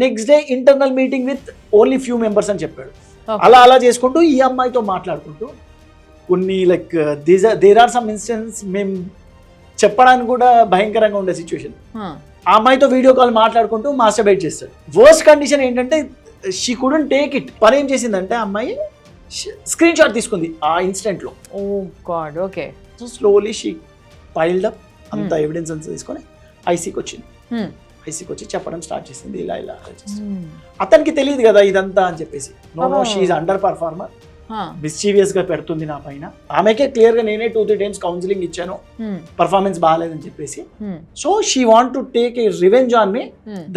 next day internal meeting with only few members అని చెప్పాడు. అలా చేసుకుంటూ ఈ అమ్మాయితో మాట్లాడుకుంటూ కొన్ని like there are some instance మేము చెప్పడానికి కూడా భయంకరంగా ఉండే సిచ్యువేషన్. ఆ అమ్మాయితో వీడియో కాల్ మాట్లాడుకుంటూ మాస్టర్బేట్ చేస్తాడు. వర్స్ట్ కండిషన్ ఏంటంటే షీ కుడెంట్ టేక్ ఇట్. పని ఏం చేసిందంటే అమ్మాయి స్క్రీన్ షాట్ తీసుకుంది ఆ ఇన్సిడెంట్ లో. So slowly she piled up అంత ఎవిడెన్స్ అంతా తీసుకొని ఐసీకి వచ్చింది. ఐసీకి వచ్చి చెప్పడం స్టార్ట్ చేసింది, ఇలా ఇలా చేసి. అతనికి తెలియదు కదా ఇదంతా అని చెప్పేసి. No she's underperformer, mischievous గా పెడుతుంది నా పైన. ఆమెకే క్లియర్ గా నేనే 2-3 times కౌన్సిలింగ్ ఇచ్చాను, పర్ఫార్మెన్స్ బాగాలేదని చెప్పేసి. So she want to take a revenge on me,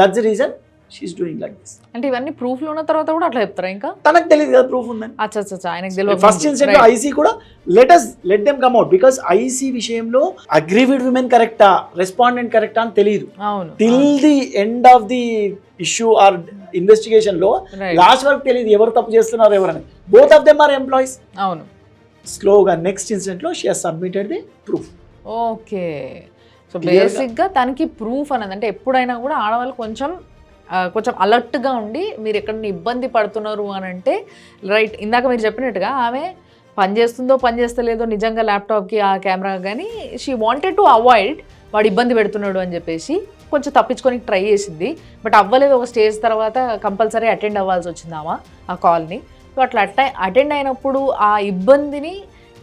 that's the reason she's doing like this. అంటే ఇవన్నీ ప్రూఫ్ లో ఉన్న తర్వాత కూడా అట్లా చెప్తారా? ఇంకా తనకు తెలియదు కదా ప్రూఫ్ ఉందని. అచ్చా ఆయనకు తెలియదు. ఫస్ట్ ఇన్స్టెంట్ ఐసీ కూడా let them come out, because IC విషయంలో అగ్రీవిడ్ విమెన్ కరెక్టా, రెస్పాండెంట్ కరెక్టా అని తెలియదు. అవును, till the end of the issue or investigation లో లాస్ట్ వరకు తెలియదు ఎవరు తప్పు చేస్తున్నారు ఎవరని. Both of them are employees. అవును, స్లోగా నెక్స్ట్ ఇన్సిడెంట్ లో she has submitted the proof. Okay, so basic గా తనకి ప్రూఫ్ అనేది అంటే ఎప్పుడైనా కూడా ఆడవాళ్ళు కొంచెం అలర్ట్గా ఉండి మీరు ఎక్కడన్నా ఇబ్బంది పడుతున్నారు అని అంటే రైట్, ఇందాక మీరు చెప్పినట్టుగా ఆమె పని చేస్తుందో పని చేస్తలేదో నిజంగా ల్యాప్టాప్కి ఆ కెమెరా, కానీ షీ వాంటెడ్ టు అవాయిడ్ వాడు ఇబ్బంది పెడుతున్నాడు అని చెప్పేసి కొంచెం తప్పించుకొని ట్రై చేసింది. బట్ అవ్వలేదు, ఒక స్టేజ్ తర్వాత కంపల్సరీ అటెండ్ అవ్వాల్సి వచ్చింది ఆ కాల్ని. సో అట్లా అటెండ్ అయినప్పుడు ఆ ఇబ్బందిని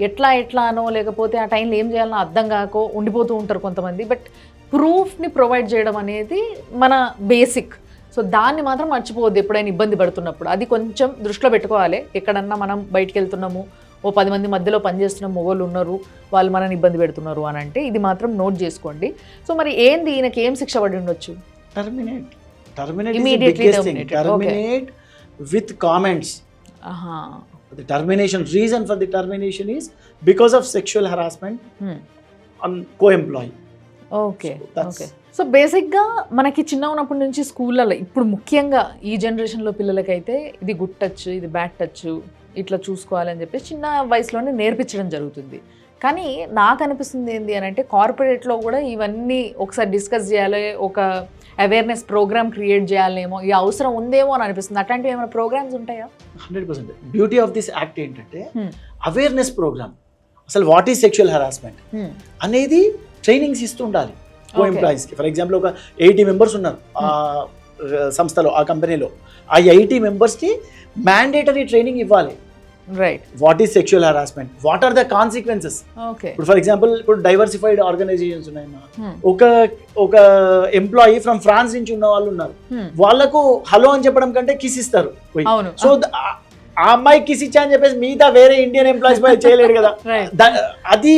ఎట్లా అనో లేకపోతే ఆ టైంలో ఏం చేయాలనో అర్థం కాకో ఉండిపోతూ ఉంటారు కొంతమంది. బట్ ప్రూఫ్ని ప్రొవైడ్ చేయడం అనేది మన బేసిక్. సో దాన్ని మాత్రం మర్చిపోవద్దు ఎప్పుడైనా ఇబ్బంది పడుతున్నప్పుడు. అది కొంచెం దృష్టిలో పెట్టుకోవాలి. ఎక్కడన్నా మనం బయటికి వెళ్తున్నాము, ఓ 10 మంది మధ్యలో పనిచేస్తున్న మొగోళ్ళు ఉన్నారు, వాళ్ళు మనని ఇబ్బంది పెడుతున్నారు అని అంటే ఇది మాత్రం నోట్ చేసుకోండి. సో మరి ఏంది, ఈయనకి ఏం శిక్ష పడి ఉండొచ్చు? Terminate with comments. The termination, reason for the termination is because of sexual harassment on co-employee. Okay. So బేసిక్గా మనకి చిన్న ఉన్నప్పటి నుంచి స్కూళ్ళలో, ఇప్పుడు ముఖ్యంగా ఈ జనరేషన్లో పిల్లలకైతే ఇది గుడ్ టచ్, ఇది బ్యాడ్ టచ్, ఇట్లా చూసుకోవాలని చెప్పేసి చిన్న వయసులోనే నేర్పించడం జరుగుతుంది. కానీ నాకు అనిపిస్తుంది ఏంటి అని అంటే కార్పొరేట్లో కూడా ఇవన్నీ ఒకసారి డిస్కస్ చేయాలి, ఒక అవేర్నెస్ ప్రోగ్రామ్ క్రియేట్ చేయాలేమో, ఈ అవసరం ఉందేమో అని అనిపిస్తుంది. అట్లాంటివి ఏమైనా ప్రోగ్రామ్స్ ఉంటాయా? 100%. బ్యూటీ ఆఫ్ దిస్ యాక్ట్ ఏంటంటే అవేర్నెస్ ప్రోగ్రామ్, అసలు వాట్ ఈజ్ సెక్షువల్ హరాస్మెంట్ అనేది ట్రైనింగ్స్ ఇస్తూ ఉండాలి కో ఎంప్లాయీస్కి. ఫర్ ఎగ్జాంపుల్ ఒక 80 members ఉన్నారు ఆ సంస్థలో, ఆ కంపెనీలో. ఆ 80 members మ్యాండేటరీ ట్రైనింగ్ ఇవ్వాలి. Right, what is sexual harassment, what are the consequences. ఇప్పుడు ఫర్ ఎగ్జాంపుల్ ఇప్పుడు డైవర్సిఫైడ్ ఆర్గనైజేషన్స్ ఉన్నాయి. ఒక ఎంప్లాయీ ఫ్రమ్ ఫ్రాన్స్ నుంచి ఉన్న వాళ్ళు ఉన్నారు, వాళ్ళకు హలో అని చెప్పడం కంటే కిస్ ఇస్తారు. సో ఆ అమ్మాయి కిస్ ఇచ్చా అని చెప్పేసి మిగతా వేరే ఇండియన్ ఎంప్లాయీస్ పై చేయలేడు కదా. అది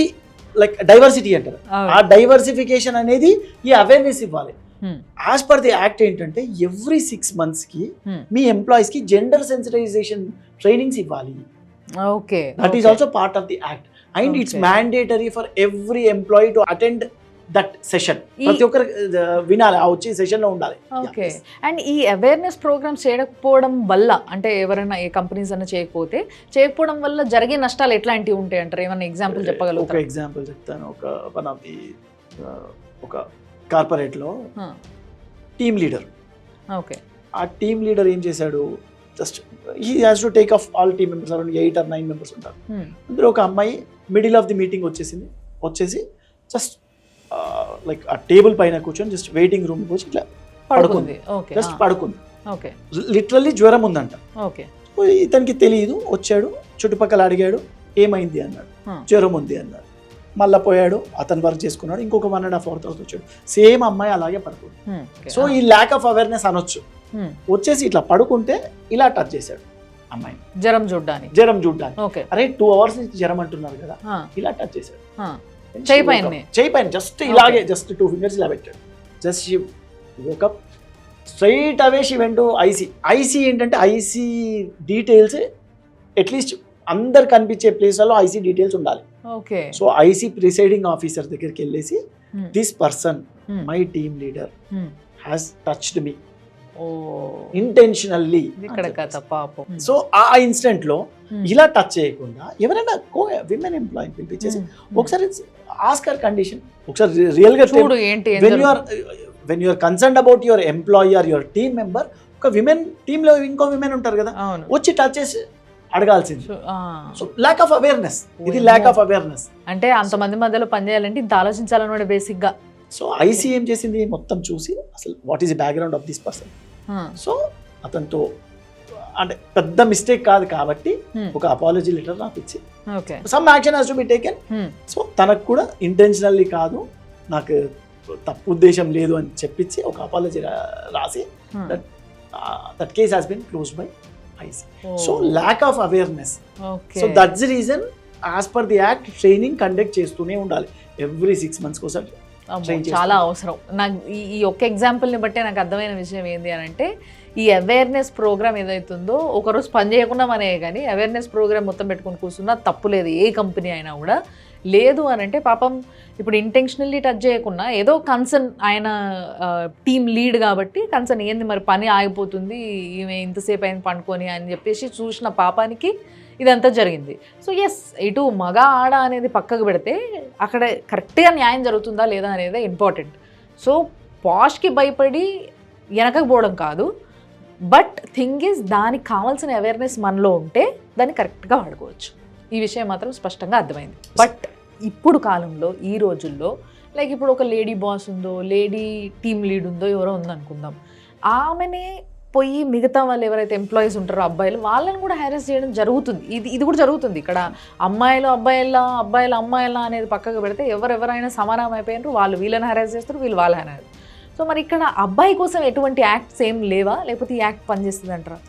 లైక్ డైవర్సిటీ అంటారు. ఆ డైవర్సిఫికేషన్ అనేది ఈ అవేర్నెస్ ఇవ్వాలి. యాజ్ పర్ ది యాక్ట్ ఏంటంటే ఎవ్రీ 6 months మీ ఎంప్లాయీస్ కి జెండర్ సెన్సిటైజేషన్ ట్రైనింగ్స్ ఇవ్వాలి. Okay, that is also part of the act and it's mandatory for every employee to attend that session. ప్రతి ఒక్కరు వినాలి, ఆ వచ్చే సెషన్ లో ఉండాలి. ఓకే, అండ్ ఈ అవేర్నెస్ ప్రోగ్రామ్స్ చేయకపోవడం వల్ల, అంటే ఎవరైనా ఏ కంపెనీస్ అన్నా చేయకపోవడం వల్ల జరిగే నష్టాలు ఎట్లాంటివి ఉంటాయి అంటారు? ఏమైనా ఎగ్జాంపుల్ చెప్పగలుగుతారు? ఒక ఎగ్జాంపుల్ చెప్తాను. ఒక కార్పొరేట్ లో టీమ్ లీడర్, ఓకే, ఆ టీమ్ లీడర్ ఏం చేశాడు, just he has to take off all team members, around 8 or 9 members ఉంటారు. అందులో ఒక అమ్మాయి మిడిల్ ఆఫ్ ది మీటింగ్ వచ్చేసి జస్ట్ లైక్ ఆ టేబుల్ పైన కూర్చొని జస్ట్ వెయిటింగ్ రూమ్ వచ్చి ఇట్లా పడుకుంది. జస్ట్ పడుకుంది. లిటరల్లీ జ్వరం ఉందంట. ఇతనికి తెలియదు, వచ్చాడు, చుట్టుపక్కల అడిగాడు ఏమైంది అన్నాడు, జ్వరం ఉంది అన్నాడు. మళ్ళీ పోయాడు, అతను వర్క్ చేసుకున్నాడు. ఇంకొక 1.5 hours తర్వాత వచ్చాడు, సేమ్ అమ్మాయి అలాగే పడుకుంది. సో ఈ ల్యాక్ ఆఫ్ అవేర్నెస్ అనొచ్చు. వచ్చేసి ఇట్లా పడుకుంటే ఇలా టచ్ చేశాడు అమ్మాయిని, జ్వరం చూడ్డానికి. అరే 2 hours నుంచి జ్వరం అంటున్నారు కదా, ఇలా టచ్ చేశాడు. చేయి పైన జస్ట్ ఇలాగే, జస్ట్ 2 fingers ఇలా పెట్టాడు. Just she woke up straight away, she went to IC ఏంటంటే ఐసీ డీటెయిల్స్ అట్లీస్ట్ అందరు కనిపించే ప్లేస్లలో ఐసీ డీటెయిల్స్ ఉండాలి. సో ఐసీ ప్రిసైడింగ్ ఆఫీసర్ దగ్గరికి వెళ్ళేసి this person my team leader has touched me intentionally. So ఆ ఇన్సిడెంట్ లో ఇలా టచ్ చేయకుండా ఎవరైనా విమెన్ ఎంప్లాయీ పిలిపించేసి ఒకసారి ఆస్కర్ కండిషన్, ఒకసారి రియల్ గా when you are concerned about your employee or your team member, ఒక విమెన్ టీమ్ లో ఇంకో విమెన్ ఉంటారు కదా, వచ్చి టచ్ చేసి అడగాల్సింది. సో ల్యాక్ ఆఫ్ అవేర్నెస్, ఇది ల్యాక్ ఆఫ్ అవేర్నెస్. అంటే అంతమంది మధ్యలో పనిచేయాలంటే ఇంత ఆలోచించాలన్నమాట బేసిక్ గా. సో ఐసీ ఏం చేసింది, మొత్తం చూసి అసలు what is the background of this person. So అతనితో అంటే పెద్ద మిస్టేక్ కాదు కాబట్టి ఒక అపాలజీ లెటర్ రాపిచ్చి some action has to be taken. So తనకు కూడా ఇంటెన్షనల్లీ కాదు, నాకు తప్పు ఉద్దేశం లేదు అని చెప్పించి ఒక అపాలజీ రాసి that case has been closed by IC. So lack of awareness. So that's the reason as per the act training conduct చేస్తూనే ఉండాలి ఎవ్రీ 6 months ఒకసారి. చాలా అవసరం. నాకు ఈ ఒక్క ఎగ్జాంపుల్ని బట్టే నాకు అర్థమైన విషయం ఏంటి అని అంటే, ఈ అవేర్నెస్ ప్రోగ్రామ్ ఏదైతుందో ఒకరోజు పని చేయకుండా మనే, కానీ అవేర్నెస్ ప్రోగ్రామ్ మొత్తం పెట్టుకుని కూర్చున్నా తప్పు లేదు, ఏ కంపెనీ అయినా కూడా. లేదు అని అంటే పాపం ఇప్పుడు ఇంటెన్షనల్లీ టచ్ చేయకుండా ఏదో కన్సర్న్, ఆయన టీమ్ లీడ్ కాబట్టి కన్సర్న్ ఏంది మరి పని ఆగిపోతుంది, ఈమె ఇంతసేపు అయింది పండుకొని అని చెప్పేసి చూసిన పాపానికి ఇదంతా జరిగింది. సో ఎస్, ఇటు మగ ఆడ అనేది పక్కకు పెడితే అక్కడ కరెక్ట్గా న్యాయం జరుగుతుందా లేదా అనేది ఇంపార్టెంట్. సో పాష్కి భయపడి వెనకకు పోవడం కాదు, బట్ థింగ్ ఈజ్ దానికి కావాల్సిన అవేర్నెస్ మనలో ఉంటే దాన్ని కరెక్ట్గా వాడుకోవచ్చు. ఈ విషయం మాత్రం స్పష్టంగా అర్థమైంది. బట్ ఇప్పుడు కాలంలో, ఈ రోజుల్లో, లైక్ ఇప్పుడు ఒక లేడీ బాస్ ఉందో, లేడీ టీమ్ లీడ్ ఉందో, ఎవరో ఉందనుకుందాం, ఆమెనే పోయి మిగతా వాళ్ళు ఎవరైతే ఎంప్లాయీస్ ఉంటారో అబ్బాయిలు, వాళ్ళని కూడా హ్యారెస్ చేయడం జరుగుతుంది. ఇది కూడా జరుగుతుంది. ఇక్కడ అమ్మాయిలు అమ్మాయిల అనేది పక్కకు పెడితే ఎవరెవరైనా సమానం అయిపోయినారు, వాళ్ళు వీళ్ళని హ్యారెస్ చేస్తారు, వీళ్ళు వాళ్ళని హ్యారెస్. సో మరి ఇక్కడ అబ్బాయి కోసం ఎటువంటి యాక్ట్స్ ఏం లేవా, లేకపోతే ఈ యాక్ట్ పనిచేస్తుంది అంటారా?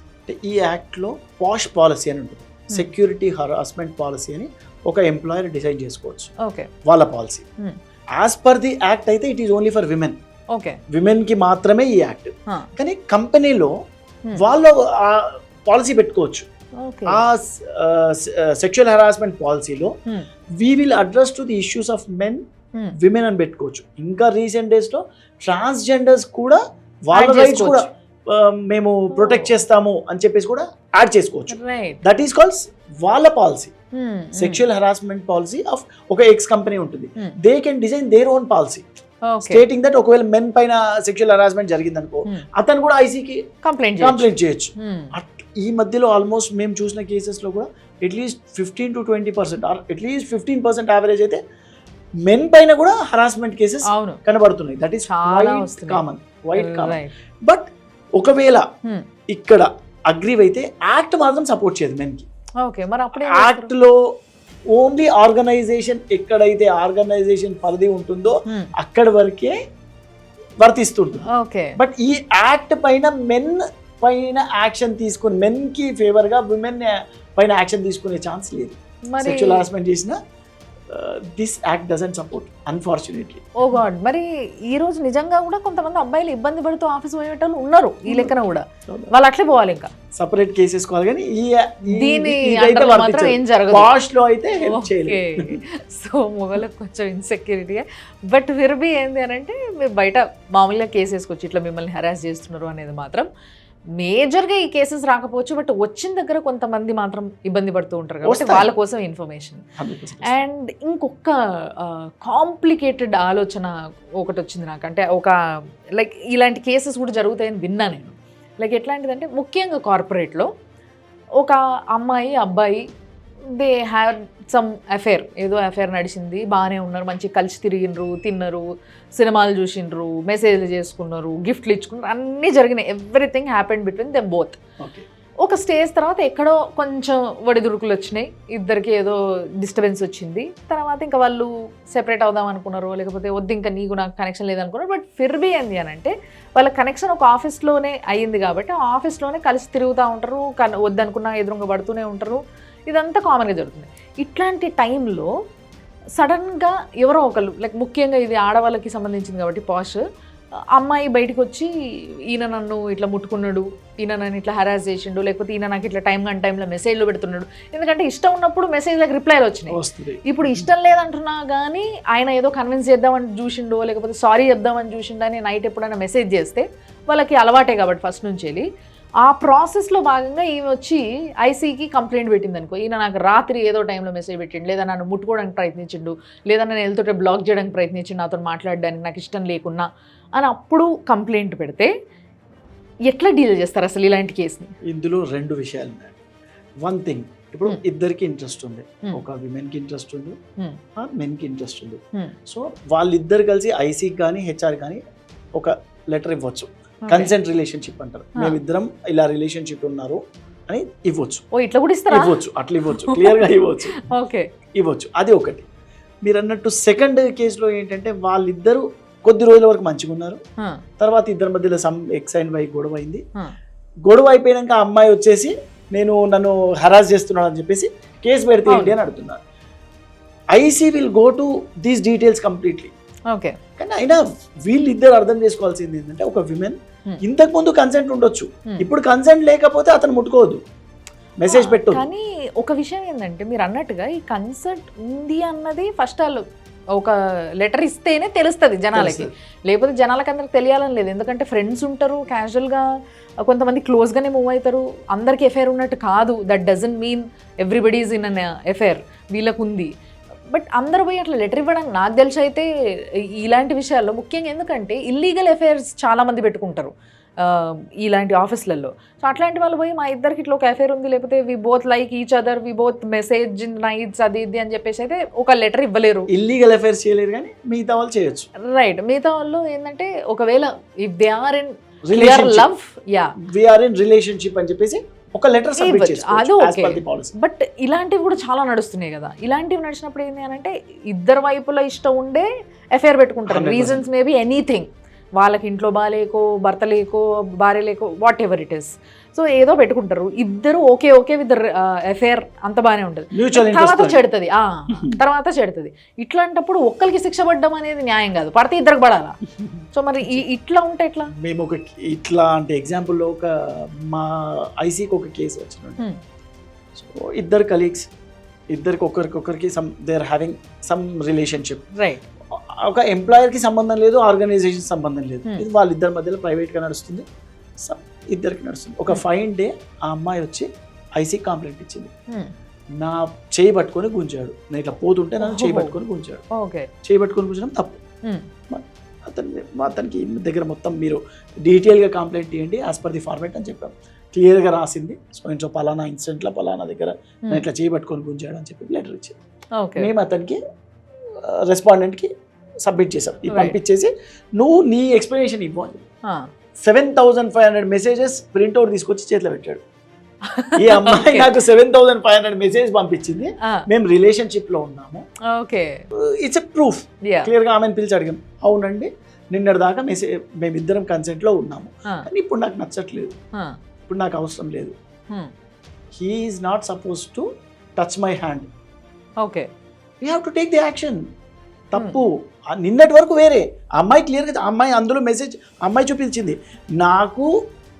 ఈ యాక్ట్లో పాష్ పాలసీ అని ఉంటుంది, సెక్యూరిటీ హరాస్మెంట్ పాలసీ అని ఒక ఎంప్లాయర్ డిసైడ్ చేసుకోవచ్చు. ఓకే, వాళ్ళ policy. As per the act అయితే it is only for women. Okay, women కి మాత్రమే ఈ యాక్ట్. కానీ కంపెనీలో వాళ్ళు పాలసీ పెట్టుకోవచ్చు. ఆ సెక్షువల్ హెరాస్మెంట్ పాలసీలో we will address to the issues of men, women అని పెట్టుకోవచ్చు. ఇంకా రీసెంట్ డేస్ లో ట్రాన్స్జెండర్స్ కూడా వాళ్ళ రైట్స్ కూడా మేము ప్రొటెక్ట్ చేస్తాము అని చెప్పేసి కూడా యాడ్ చేసుకోవచ్చు. దట్ ఈస్ కాల్స్ వాళ్ళ policy, sexual harassment policy of ఒక ఎక్స్ కంపెనీ ఉంటుంది. They can design their own policy stating that ఒకవేళ మెన్ పైన సెక్షువల్ హెరాస్మెంట్ జరిగింది అనుకో, అతను కూడా ఐసీకి కంప్లైంట్ చేయొచ్చు. ఈ మధ్యలో ఆల్మోస్ట్ మేము చూసిన కేసెస్ లో కూడా at least 15 to 20% or at least 15% average అయితే మెన్ పైన కూడా హరాస్మెంట్ కేసెస్ కనబడుతున్నాయి. That is common, quite common. But ఒకవేళ ఇక్కడ అగ్రీవ్ అయితే యాక్ట్ మాత్రం సపోర్ట్ చేయదు మెన్ కి. యాక్ట్ లో ఓన్లీ ఆర్గనైజేషన్, ఎక్కడైతే ఆర్గనైజేషన్ పరిధి ఉంటుందో అక్కడ వరకే వర్తిస్తుంటుంది. బట్ ఈ యాక్ట్ పైన మెన్ పైన యాక్షన్ తీసుకుని, మెన్ కి ఫేవర్ గా విమెన్ పైన యాక్షన్ తీసుకునే ఛాన్స్ లేదు. సెక్షువల్ హరాస్మెంట్ చేసిన this act doesn't support, unfortunately. Oh god. మరి ఈ రోజు నిజంగా కూడా కొంతమంది అబ్బాయిలు ఇబ్బంది పడుతూ ఆఫీస్ పోయేటోళ్ళు ఉన్నారు ఈ లెక్కన కూడా, వాళ్ళు అట్లే పోవాలి. ఇంకా సపరేట్ కేసెస్ కావాలి, కానీ దీని మాత్రం ఏం జరగదు. పాష్ లో అయితే హెల్ప్ చేయలేదు. సో మొబైల్కి కొంచెం ఇన్సెక్యూరిటీ. బట్ విర్బీ ఏంది అని అంటే, మీరు బయట మామూలుగా కేసెస్కి వచ్చి ఇట్లా మిమ్మల్ని హెరాస్ చేస్తున్నారు అనేది మాత్రం మేజర్గా ఈ కేసెస్ రాకపోవచ్చు, బట్ వచ్చిన దగ్గర కొంతమంది మాత్రం ఇబ్బంది పడుతూ ఉంటారు కాబట్టి వాళ్ళ కోసం ఇన్ఫర్మేషన్. అండ్ ఇంకొక కాంప్లికేటెడ్ ఆలోచన ఒకటి వచ్చింది నాకు, అంటే ఒక లైక్ ఇలాంటి కేసెస్ కూడా జరుగుతాయని విన్నా నేను. లైక్ ఎట్లాంటిదంటే, ముఖ్యంగా కార్పొరేట్లో ఒక అమ్మాయి అబ్బాయి దే హ్యావ్ సమ్ అఫేర్, ఏదో అఫేర్ నడిచింది, బాగానే ఉన్నారు, మంచి కలిసి తిరిగినరు, తిన్నారు, సినిమాలు చూసిండ్రు, మెసేజ్లు చేసుకున్నారు, గిఫ్ట్లు ఇచ్చుకున్నారు, అన్నీ జరిగినాయి. Everything happened between them both. ఒక స్టేజ్ తర్వాత ఎక్కడో కొంచెం ఒడిదుడుకులు వచ్చినాయి, ఇద్దరికి ఏదో డిస్టర్బెన్స్ వచ్చింది. తర్వాత ఇంకా వాళ్ళు సెపరేట్ అవుదాం అనుకున్నారు, లేకపోతే వద్దు ఇంకా నీకు నాకు కనెక్షన్ లేదనుకున్నారు. బట్ ఫిర్బీ ఏంది అని అంటే, వాళ్ళ కనెక్షన్ ఒక ఆఫీస్లోనే అయ్యింది కాబట్టి ఆ ఆఫీస్లోనే కలిసి తిరుగుతూ ఉంటారు, వద్దనుకున్నా ఎదురుగా పడుతూనే ఉంటారు. ఇదంతా కామన్గా జరుగుతుంది. ఇట్లాంటి టైంలో సడన్గా ఎవరో ఒకళ్ళు, లైక్ ముఖ్యంగా ఇది ఆడవాళ్ళకి సంబంధించింది కాబట్టి పాష్, అమ్మాయి బయటకు వచ్చి ఈయన నన్ను ఇట్లా ముట్టుకున్నాడు, ఈయన నన్ను ఇట్లా హెరాస్ చేసిండు, లేకపోతే ఈయన నాకు ఇట్లా టైంలో మెసేజ్లు పెడుతున్నాడు. ఎందుకంటే ఇష్టం ఉన్నప్పుడు మెసేజ్లకు రిప్లైలు వచ్చినాయి. ఇప్పుడు ఇష్టం లేదంటున్నా కానీ ఆయన ఏదో కన్విన్స్ చేద్దామని చూసిండో, లేకపోతే సారీ చెప్దామని చూసిండో అని నైట్ ఎప్పుడైనా మెసేజ్ చేస్తే వాళ్ళకి అలవాటే కాబట్టి ఫస్ట్ నుంచి వెళ్ళి ఆ ప్రాసెస్లో భాగంగా ఈమె వచ్చి ఐసీకి కంప్లైంట్ పెట్టింది అనుకో, ఈయన నాకు రాత్రి ఏదో టైంలో మెసేజ్ పెట్టిండు, లేదా నన్ను ముట్టుకోవడానికి ప్రయత్నించిండు, లేదా నేను వెళ్తుంటే బ్లాక్ చేయడానికి ప్రయత్నించిండు, నాతో మాట్లాడడానికి నాకు ఇష్టం లేకున్నా అని అప్పుడు కంప్లైంట్ పెడితే ఎట్లా డీల్ చేస్తారు అసలు ఇలాంటి కేసుని? ఇందులో 2 విషయాలు ఉన్నాయి. వన్ థింగ్, ఇప్పుడు ఇద్దరికి ఇంట్రెస్ట్ ఉంది, ఒక విమెన్కి ఇంట్రెస్ట్ ఉంది, మెన్కి ఇంట్రెస్ట్ ఉంది. సో వాళ్ళిద్దరు కలిసి ఐసీకి కానీ హెచ్ఆర్ కానీ ఒక లెటర్ ఇవ్వచ్చు, కన్సెంట్ రిలేషన్షిప్ అంటారు. మేమిద్దరం ఇలా రిలేషన్షిప్ ఉన్నారు అని ఇవ్వచ్చు. ఇట్లా కూడా ఇస్తారా? ఇవ్వచ్చు, అట్లా ఇవ్వచ్చు, క్లియర్ గా ఇవ్వచ్చు. ఓకే, ఇవ్వచ్చు. అది ఒకటి. మీరు అన్నట్టు సెకండ్ కేసులో ఏంటంటే, వాళ్ళిద్దరూ కొద్ది రోజుల వరకు మంచిగా ఉన్నారు. తర్వాత ఇద్దరి మధ్యలో సమ్ ఎక్స్ అండ్ వై గొడవ అయింది. గొడవ అయిపోయాక ఆ అమ్మాయి వచ్చేసి నన్ను హరాస్ చేస్తున్నాడు అని చెప్పేసి కేసు పెడితే ఏంటి అని అడుగుతున్నారు. IC will go to these details completely. Okay, కానీ అయినా వీళ్ళిద్దరు అర్థం చేసుకోవాల్సింది ఏంటంటే, ఒక విమెన్ ఇంతకు ముందు కన్సెంట్ ఉండొచ్చు, ఇప్పుడు కన్సెంట్ లేకపోతే అతను ముట్టుకోవద్దు, మెసేజ్ పెట్టు. కానీ ఒక విషయం ఏంటంటే, మీరు అన్నట్టుగా ఈ కన్సెంట్ ఉంది అన్నది ఫస్ట్ వాళ్ళు ఒక లెటర్ ఇస్తేనే తెలుస్తుంది జనాలకి, లేకపోతే జనాలకి అందరికి తెలియాలని లేదు. ఎందుకంటే ఫ్రెండ్స్ ఉంటారు, క్యాజువల్గా కొంతమంది క్లోజ్గానే మూవ్ అవుతారు, అందరికి ఎఫైర్ ఉన్నట్టు కాదు. That doesn't mean everybody is in an affair, వీళ్ళకు ఉంది. బట్ అందరూ పోయి అట్లా లెటర్ ఇవ్వడానికి నాకు తెలిసి అయితే ఇలాంటి విషయాల్లో ముఖ్యంగా, ఎందుకంటే ఇల్లీగల్ అఫైర్స్ చాలామంది పెట్టుకుంటారు ఇలాంటి ఆఫీస్లలో. సో అట్లాంటి వాళ్ళు పోయి మా ఇద్దరికి ఇట్లా ఒక అఫైర్ ఉంది, లేకపోతే we both like each other, we both message nights అది ఇది అని చెప్పేసి అయితే ఒక లెటర్ ఇవ్వలేరు. ఇల్లీగల్ అఫైర్స్ చేయలేరు, కానీ మిగతా వాళ్ళు చేయొచ్చు. రైట్, మిగతా వాళ్ళు ఏంటంటే ఒకవేళ if they are in love, ya we are in relationship అని చెప్పేసి ఒక లెటర్ సబ్మిట్ చేసుకోవచ్చు as per the policy. But ఇలాంటివి కూడా చాలా నడుస్తున్నాయి కదా. ఇలాంటివి నడిచినప్పుడు ఏంటి అని అంటే, ఇద్దరు వైపుల ఇష్టం ఉండే అఫైర్ పెట్టుకుంటారు. రీజన్స్ మేబీ ఎనీథింగ్, వాళ్ళకి ఇంట్లో బాగాలేకో, భర్త లేకో, భార్య లేకో, whatever it is. So ఏదో పెట్టుకుంటారు ఇద్దరు, ఓకే విత్ అఫైర్, అంత బాగానే ఉంటుంది. తర్వాత చెడుతుంది. ఇట్లాంటప్పుడు ఒక్కరికి శిక్ష పడ్డం అనేది న్యాయం కాదు, పడితే ఇద్దరికి పడాలా. సో మరి ఇట్లా ఉంటే ఎట్లా? మేము ఇట్లా అంటే ఎగ్జాంపుల్లో మా ఐసీకి ఒక కేసు వచ్చింది. సో ఇద్దరు కలీగ్స్, ఇద్దరికి ఒకరికి they are having some relationship. Right, ఒక ఎంప్లాయర్కి సంబంధం లేదు, ఆర్గనైజేషన్ సంబంధం లేదు, ఇది వాళ్ళిద్దరి మధ్యలో ప్రైవేట్గా నడుస్తుంది, ఇద్దరికి నడుస్తుంది. ఒక ఫైన్ డే ఆ అమ్మాయి వచ్చి ఐసీ కంప్లైంట్ ఇచ్చింది. నా చేయి పట్టుకొని గుంజాడు, నేను ఇట్లా పోతుంటే నన్ను చేయి పట్టుకొని గుంజాడు. చేయి పట్టుకొని గుంజడం తప్పు. అతనికి దగ్గర మొత్తం మీరు డీటెయిల్గా కంప్లైంట్ ఇవ్వండి యాజ్ పర్ ది ఫార్మాట్ అని చెప్పాం. క్లియర్గా రాసింది, సో పలానా ఇన్సిడెంట్లో పలానా దగ్గర నేను ఇట్లా చేయి పట్టుకొని గుంజాడు అని చెప్పి లెటర్ ఇచ్చింది. మేము అతనికి రెస్పాండెంట్కి సబ్మిట్ చేసాం. ఇది పంపించేసి నువ్వు నీ ఎక్స్ప్లెనేషన్ ఇవ్వు అని 7,500 మెసేజెస్ ప్రింట్అవుట్ తీసుకొచ్చి చేతిలో పెట్టాడు. ఈ అమ్మాయి నాకు 7,500 మెసేజ్ పంపించింది, మేము రిలేషన్షిప్ లో ఉన్నాము, ఇట్స్ ఎ ప్రూఫ్. క్లియర్ గా ఆమెను పిలిచి అడిగాం, అవునండి నిన్నటి దాకా మేమిద్దరం కన్సెంట్ లో ఉన్నాము, కానీ ఇప్పుడు నాకు నచ్చట్లేదు, ఇప్పుడు నాకు అవసరం లేదు. He is not suppose to touch my hand, we have to take the action. తప్పు. నిన్నటి వరకు వేరే, అమ్మాయి క్లియర్గా, అమ్మాయి అందులో మెసేజ్ అమ్మాయి చూపించింది, నాకు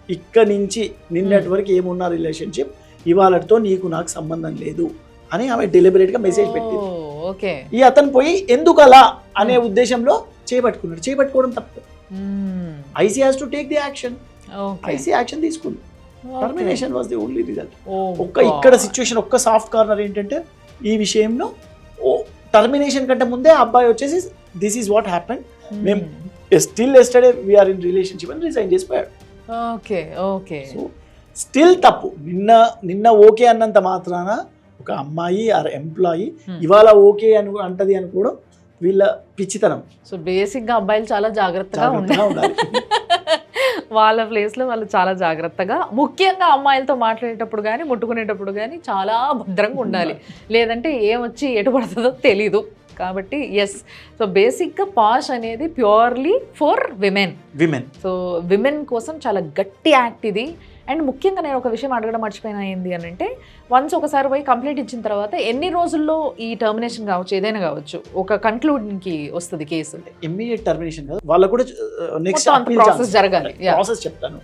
ఇక్కడి నుంచి నిన్నటి వరకు ఏమున్నా రిలేషన్షిప్, ఇవాళతో నీకు నాకు సంబంధం లేదు అని ఆమె డెలిబరేట్గా మెసేజ్ పెట్టింది. ఈ అతను పోయి ఎందుకు అలా అనే ఉద్దేశంలో చేపట్టుకున్నాడు. చేపట్టుకోవడం తప్పు. IC has to take the action. IC action తీసుకుంది. Termination was the only result. ఇక్కడ సిచ్యువేషన్ ఒక్క సాఫ్ట్ కార్నర్ ఏంటంటే, ఈ విషయంలో టర్మినేషన్ కంటే ముందే అబ్బాయి వచ్చేసి దిస్ ఈజ్ వాట్ హ్యాపెన్, మేము still yesterday we are in relationship అని రిజైన్ చేసిపోయాడు. సో స్టిల్ తప్పు. నిన్న ఓకే అన్నంత మాత్రాన ఒక అమ్మాయి ఆర్ ఎంప్లాయీ ఇవాళ ఓకే అంటది అనుకోవడం వీళ్ళ పిచ్చితనం. సో బేసిక్గా అబ్బాయిలు చాలా జాగ్రత్తగా ఉండాలి. వాళ్ళ ప్లేస్లో వాళ్ళు చాలా జాగ్రత్తగా, ముఖ్యంగా అమ్మాయిలతో మాట్లాడేటప్పుడు కానీ ముట్టుకునేటప్పుడు కానీ చాలా భద్రంగా ఉండాలి, లేదంటే ఏమొచ్చి ఎటు పడుతుందో తెలీదు. కాబట్టి ఎస్, సో బేసిక్గా పాష్ అనేది purely for women. So women కోసం చాలా గట్టి యాక్ట్ ఇది. అండ్ ముఖ్యంగా నేను ఒక విషయం అడగడం మర్చిపోయినా ఏంది అని అంటే, వన్స్ ఒకసారి పోయి కంప్లైంట్ ఇచ్చిన తర్వాత ఎన్ని రోజుల్లో ఈ టర్మినేషన్ కావచ్చు, ఏదైనా కావచ్చు, ఒక కన్క్లూడ్కి వస్తుంది కేసు? ఇమ్మీడియట్ టర్మినేషన్ కాదు, వాళ్ళకు కూడా నెక్స్ట్ ప్రాసెస్ జరగాలి. ప్రాసెస్ చెప్తాను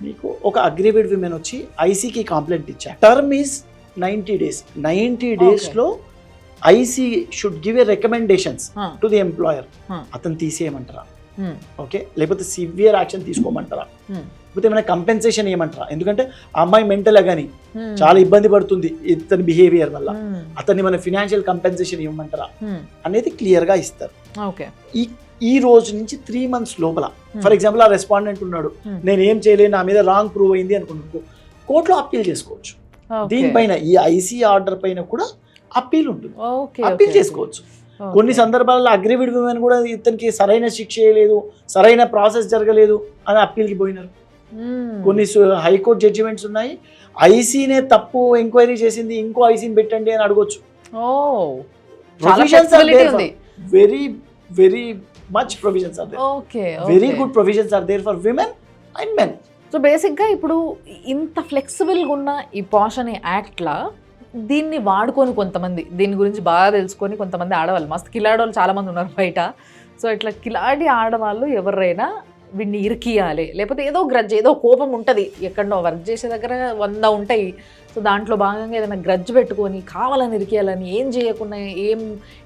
మీకు. ఒక అగ్రీవేడ్ విమెన్ వచ్చి ఐసీకి కంప్లైంట్ ఇచ్చా, టర్మ్ ఈస్ 90 days. 90 daysలో IC should give a recommendations to the employer. అతను తీసేయమంటారా, ఓకే, లేకపోతే సివియర్ యాక్షన్ తీసుకోమంటారా, లేకపోతే ఏమైనా కంపెన్సేషన్ ఏమంటారా? ఎందుకంటే ఆ అమ్మాయి మెంటల్ కానీ చాలా ఇబ్బంది పడుతుంది ఇతని బిహేవియర్ వల్ల, అతన్ని మన ఫినాన్షియల్ కంపెన్సేషన్ ఇవ్వమంటారా అనేది క్లియర్గా ఇస్తారు. ఈ రోజు నుంచి 3 months లోపల, ఫర్ ఎగ్జాంపుల్ ఆ రెస్పాండెంట్ ఉన్నాడు, నేను ఏం చేయలేను, నా మీద రాంగ్ ప్రూవ్ అయింది అనుకున్నాను, కోర్టులో అప్పీల్ చేసుకోవచ్చు. దీనిపైన ఈ ఐసీ ఆర్డర్ పైన కూడా అప్పీల్ ఉంటుంది, అప్పీల్ చేసుకోవచ్చు. కొన్ని సందర్భాల్లో అగ్రీవిడ్ విమెన్ కూడా ఇతనికి సరైన శిక్ష చేయలేదు, సరైన ప్రాసెస్ జరగలేదు అని అప్పీల్కి పోయినారు. కొన్ని హైకోర్టు జడ్జిమెంట్స్ ఉన్నాయి, ఐసీనే తప్పు ఎంక్వైరీ చేసింది, ఇంకో ఐసీని పెట్టండి అని అడగొచ్చు. Very very much provisions are there, okay very good provisions are there for women and men. So బేసిక్గా ఇప్పుడు ఇంత ఫ్లెక్సిబుల్గా ఉన్న ఈ పాష్ అనే యాక్ట్లా దీన్ని వాడుకొని కొంతమంది దీని గురించి బాగా తెలుసుకొని కొంతమంది ఆడవాళ్ళు మస్తు కిలాడోళ్ళు చాలామంది ఉన్నారు బయట. సో ఇట్లా కిలాడి ఆడవాళ్ళు ఎవరైనా వీడిని ఇరికియాలి, లేకపోతే ఏదో గ్రడ్జ్ ఏదో కోపం ఉంటుంది, ఎక్కడో వర్క్ చేసే దగ్గర 100 ఉంటాయి. సో దాంట్లో భాగంగా ఏదైనా గ్రడ్జ్ పెట్టుకొని కావాలని ఇరికియాలని ఏం చేయకుండా ఏం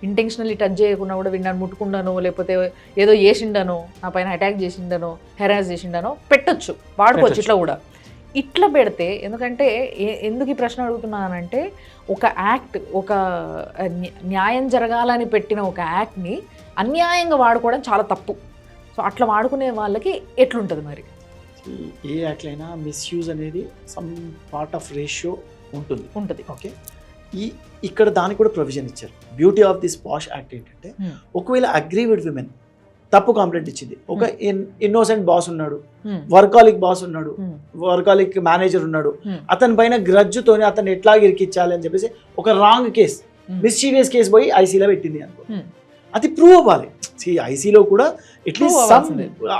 ఇంటెన్షనల్లీ టచ్ చేయకుండా కూడా వీడిని ముట్టుకుండానో లేకపోతే ఏదో చేసిండనో నా పైన అటాక్ చేసిండనో హెరాస్ చేసిండనో పెట్టొచ్చు, వాడుకోవచ్చు ఇట్లా కూడా. ఇట్లా పెడితే ఎందుకంటే ఎందుకు ఈ ప్రశ్న అడుగుతున్నానంటే ఒక యాక్ట్ ఒక న్యాయం జరగాలని పెట్టిన ఒక యాక్ట్ని అన్యాయంగా వాడుకోవడం చాలా తప్పు. సో అట్లా వాడుకునే వాళ్ళకి ఎట్లుంటుంది మరి? ఏ యాక్ట్లైనా మిస్యూజ్ అనేది సమ్ పార్ట్ ఆఫ్ రేషియో ఉంటుంది. ఓకే, ఇక్కడ దానికి కూడా ప్రొవిజన్ ఇచ్చారు. Beauty of this posh act ఏంటంటే ఒకవేళ అగ్రీవిడ్ విమెన్ తప్పు కంప్లైంట్ ఇచ్చింది, ఒక ఇన్నోసెంట్ బాస్ ఉన్నాడు, వర్కాలిక్ బాస్ ఉన్నాడు, వర్కాలిక్ మేనేజర్ ఉన్నాడు, అతని పైన గ్రడ్జ్తోని అతను ఎట్లా ఇరికిచ్చాలి అని చెప్పేసి ఒక రాంగ్ కేసు మిస్చీవియస్ కేసు పోయి ఐసీలో పెట్టింది అనుకో, అది ప్రూవ్ అవ్వాలి. ఐసీలో కూడా అట్లీస్ట్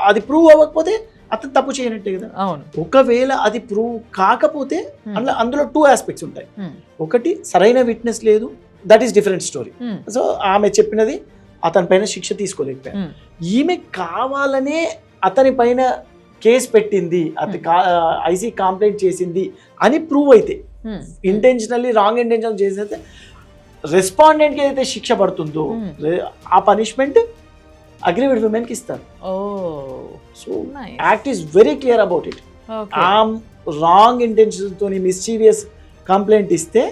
అది ప్రూవ్ అవ్వకపోతే అతను తప్పు చేయనట్టే కదా. ఒకవేళ అది ప్రూవ్ కాకపోతే అందులో 2 ఆస్పెక్ట్స్ ఉంటాయి. ఒకటి సరైన విట్నెస్ లేదు, that is different story. So ఆమె చెప్పినది అతని పైన శిక్ష తీసుకోలేకపోయారు. ఈమె కావాలనే అతని పైన కేసు పెట్టింది, ఐసీ కంప్లైంట్ చేసింది అని ప్రూవ్ అయితే, ఇంటెన్షనల్లీ రాంగ్ ఇంటెన్షన్ చేసేస్తే రెస్పాండెంట్కి ఏదైతే శిక్ష పడుతుందో ఆ పనిష్మెంట్ అగ్రీవిడ్ విమెన్కి ఇస్తారు. So act is very clear about it. ఆ రాంగ్ ఇంటెన్షన్తో మిస్చీవియస్ కంప్లైంట్ ఇస్తే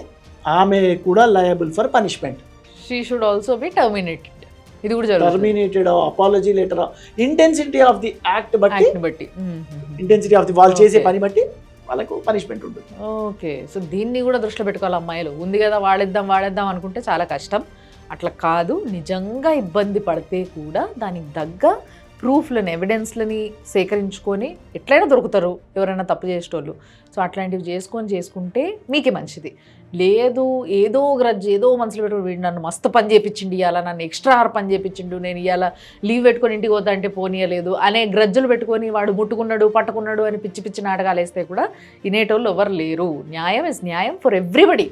ఆమె కూడా liable for punishment. She should also be terminated. ఇది కూడా terminated, apology letter, intensity of the act బట్టి, ఇంటెన్సిటీ ఆఫ్ ది వాళ్ళు చేసే పని బట్టి వాళ్ళకు పనిష్మెంట్ ఉంటుంది. ఓకే, సో దీన్ని కూడా దృష్టిలో పెట్టుకోవాలి అమ్మాయిలు. ఉంది కదా వాడేద్దాం అనుకుంటే చాలా కష్టం. అట్లా కాదు, నిజంగా ఇబ్బంది పడితే కూడా దానికి తగ్గ ప్రూఫ్లను ఎవిడెన్స్లని సేకరించుకొని ఎట్లయినా దొరుకుతారు ఎవరైనా తప్పు చేసేటోళ్ళు. సో అట్లాంటివి చేసుకుంటే మీకే మంచిది. లేదు ఏదో గ్రడ్జ్ ఏదో మనసులో పెట్టుకుని వీడు నన్ను మస్తు పని చేయించిండు, ఇవాళ నన్ను ఎక్స్ట్రా అవర్ పని చేయించిండు, నేను ఇవాళ లీవ్ పెట్టుకొని ఇంటికి పోతా అంటే పోనీయలేదు అనే గ్రడ్జులు పెట్టుకొని వాడు ముట్టుకున్నాడు పట్టుకున్నాడు అని పిచ్చి నాటకాలు వేస్తే కూడా వినేటోళ్ళు ఎవరు లేరు. న్యాయం ఇస్ న్యాయం ఫర్ ఎవ్రీబడి,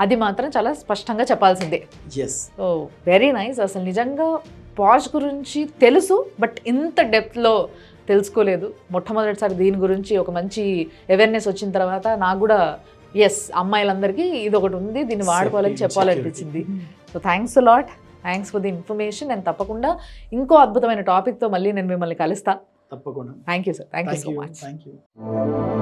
అది మాత్రం చాలా స్పష్టంగా చెప్పాల్సిందే. So very nice. అసలు నిజంగా పాష్ గురించి తెలుసు, బట్ ఇంత డెప్త్లో తెలుసుకోలేదు. మొట్టమొదటిసారి దీని గురించి ఒక మంచి అవేర్నెస్ వచ్చిన తర్వాత నాకు కూడా అమ్మాయిలందరికీ ఇది ఒకటి ఉంది, దీన్ని వాడుకోవాలని చెప్పాలనిపించింది. So thanks a lot, thanks for the information. And తప్పకుండా ఇంకో అద్భుతమైన టాపిక్తో మళ్ళీ నేను మిమ్మల్ని కలుస్తాను. తప్పకుండా. Thank you sir, thank you so much.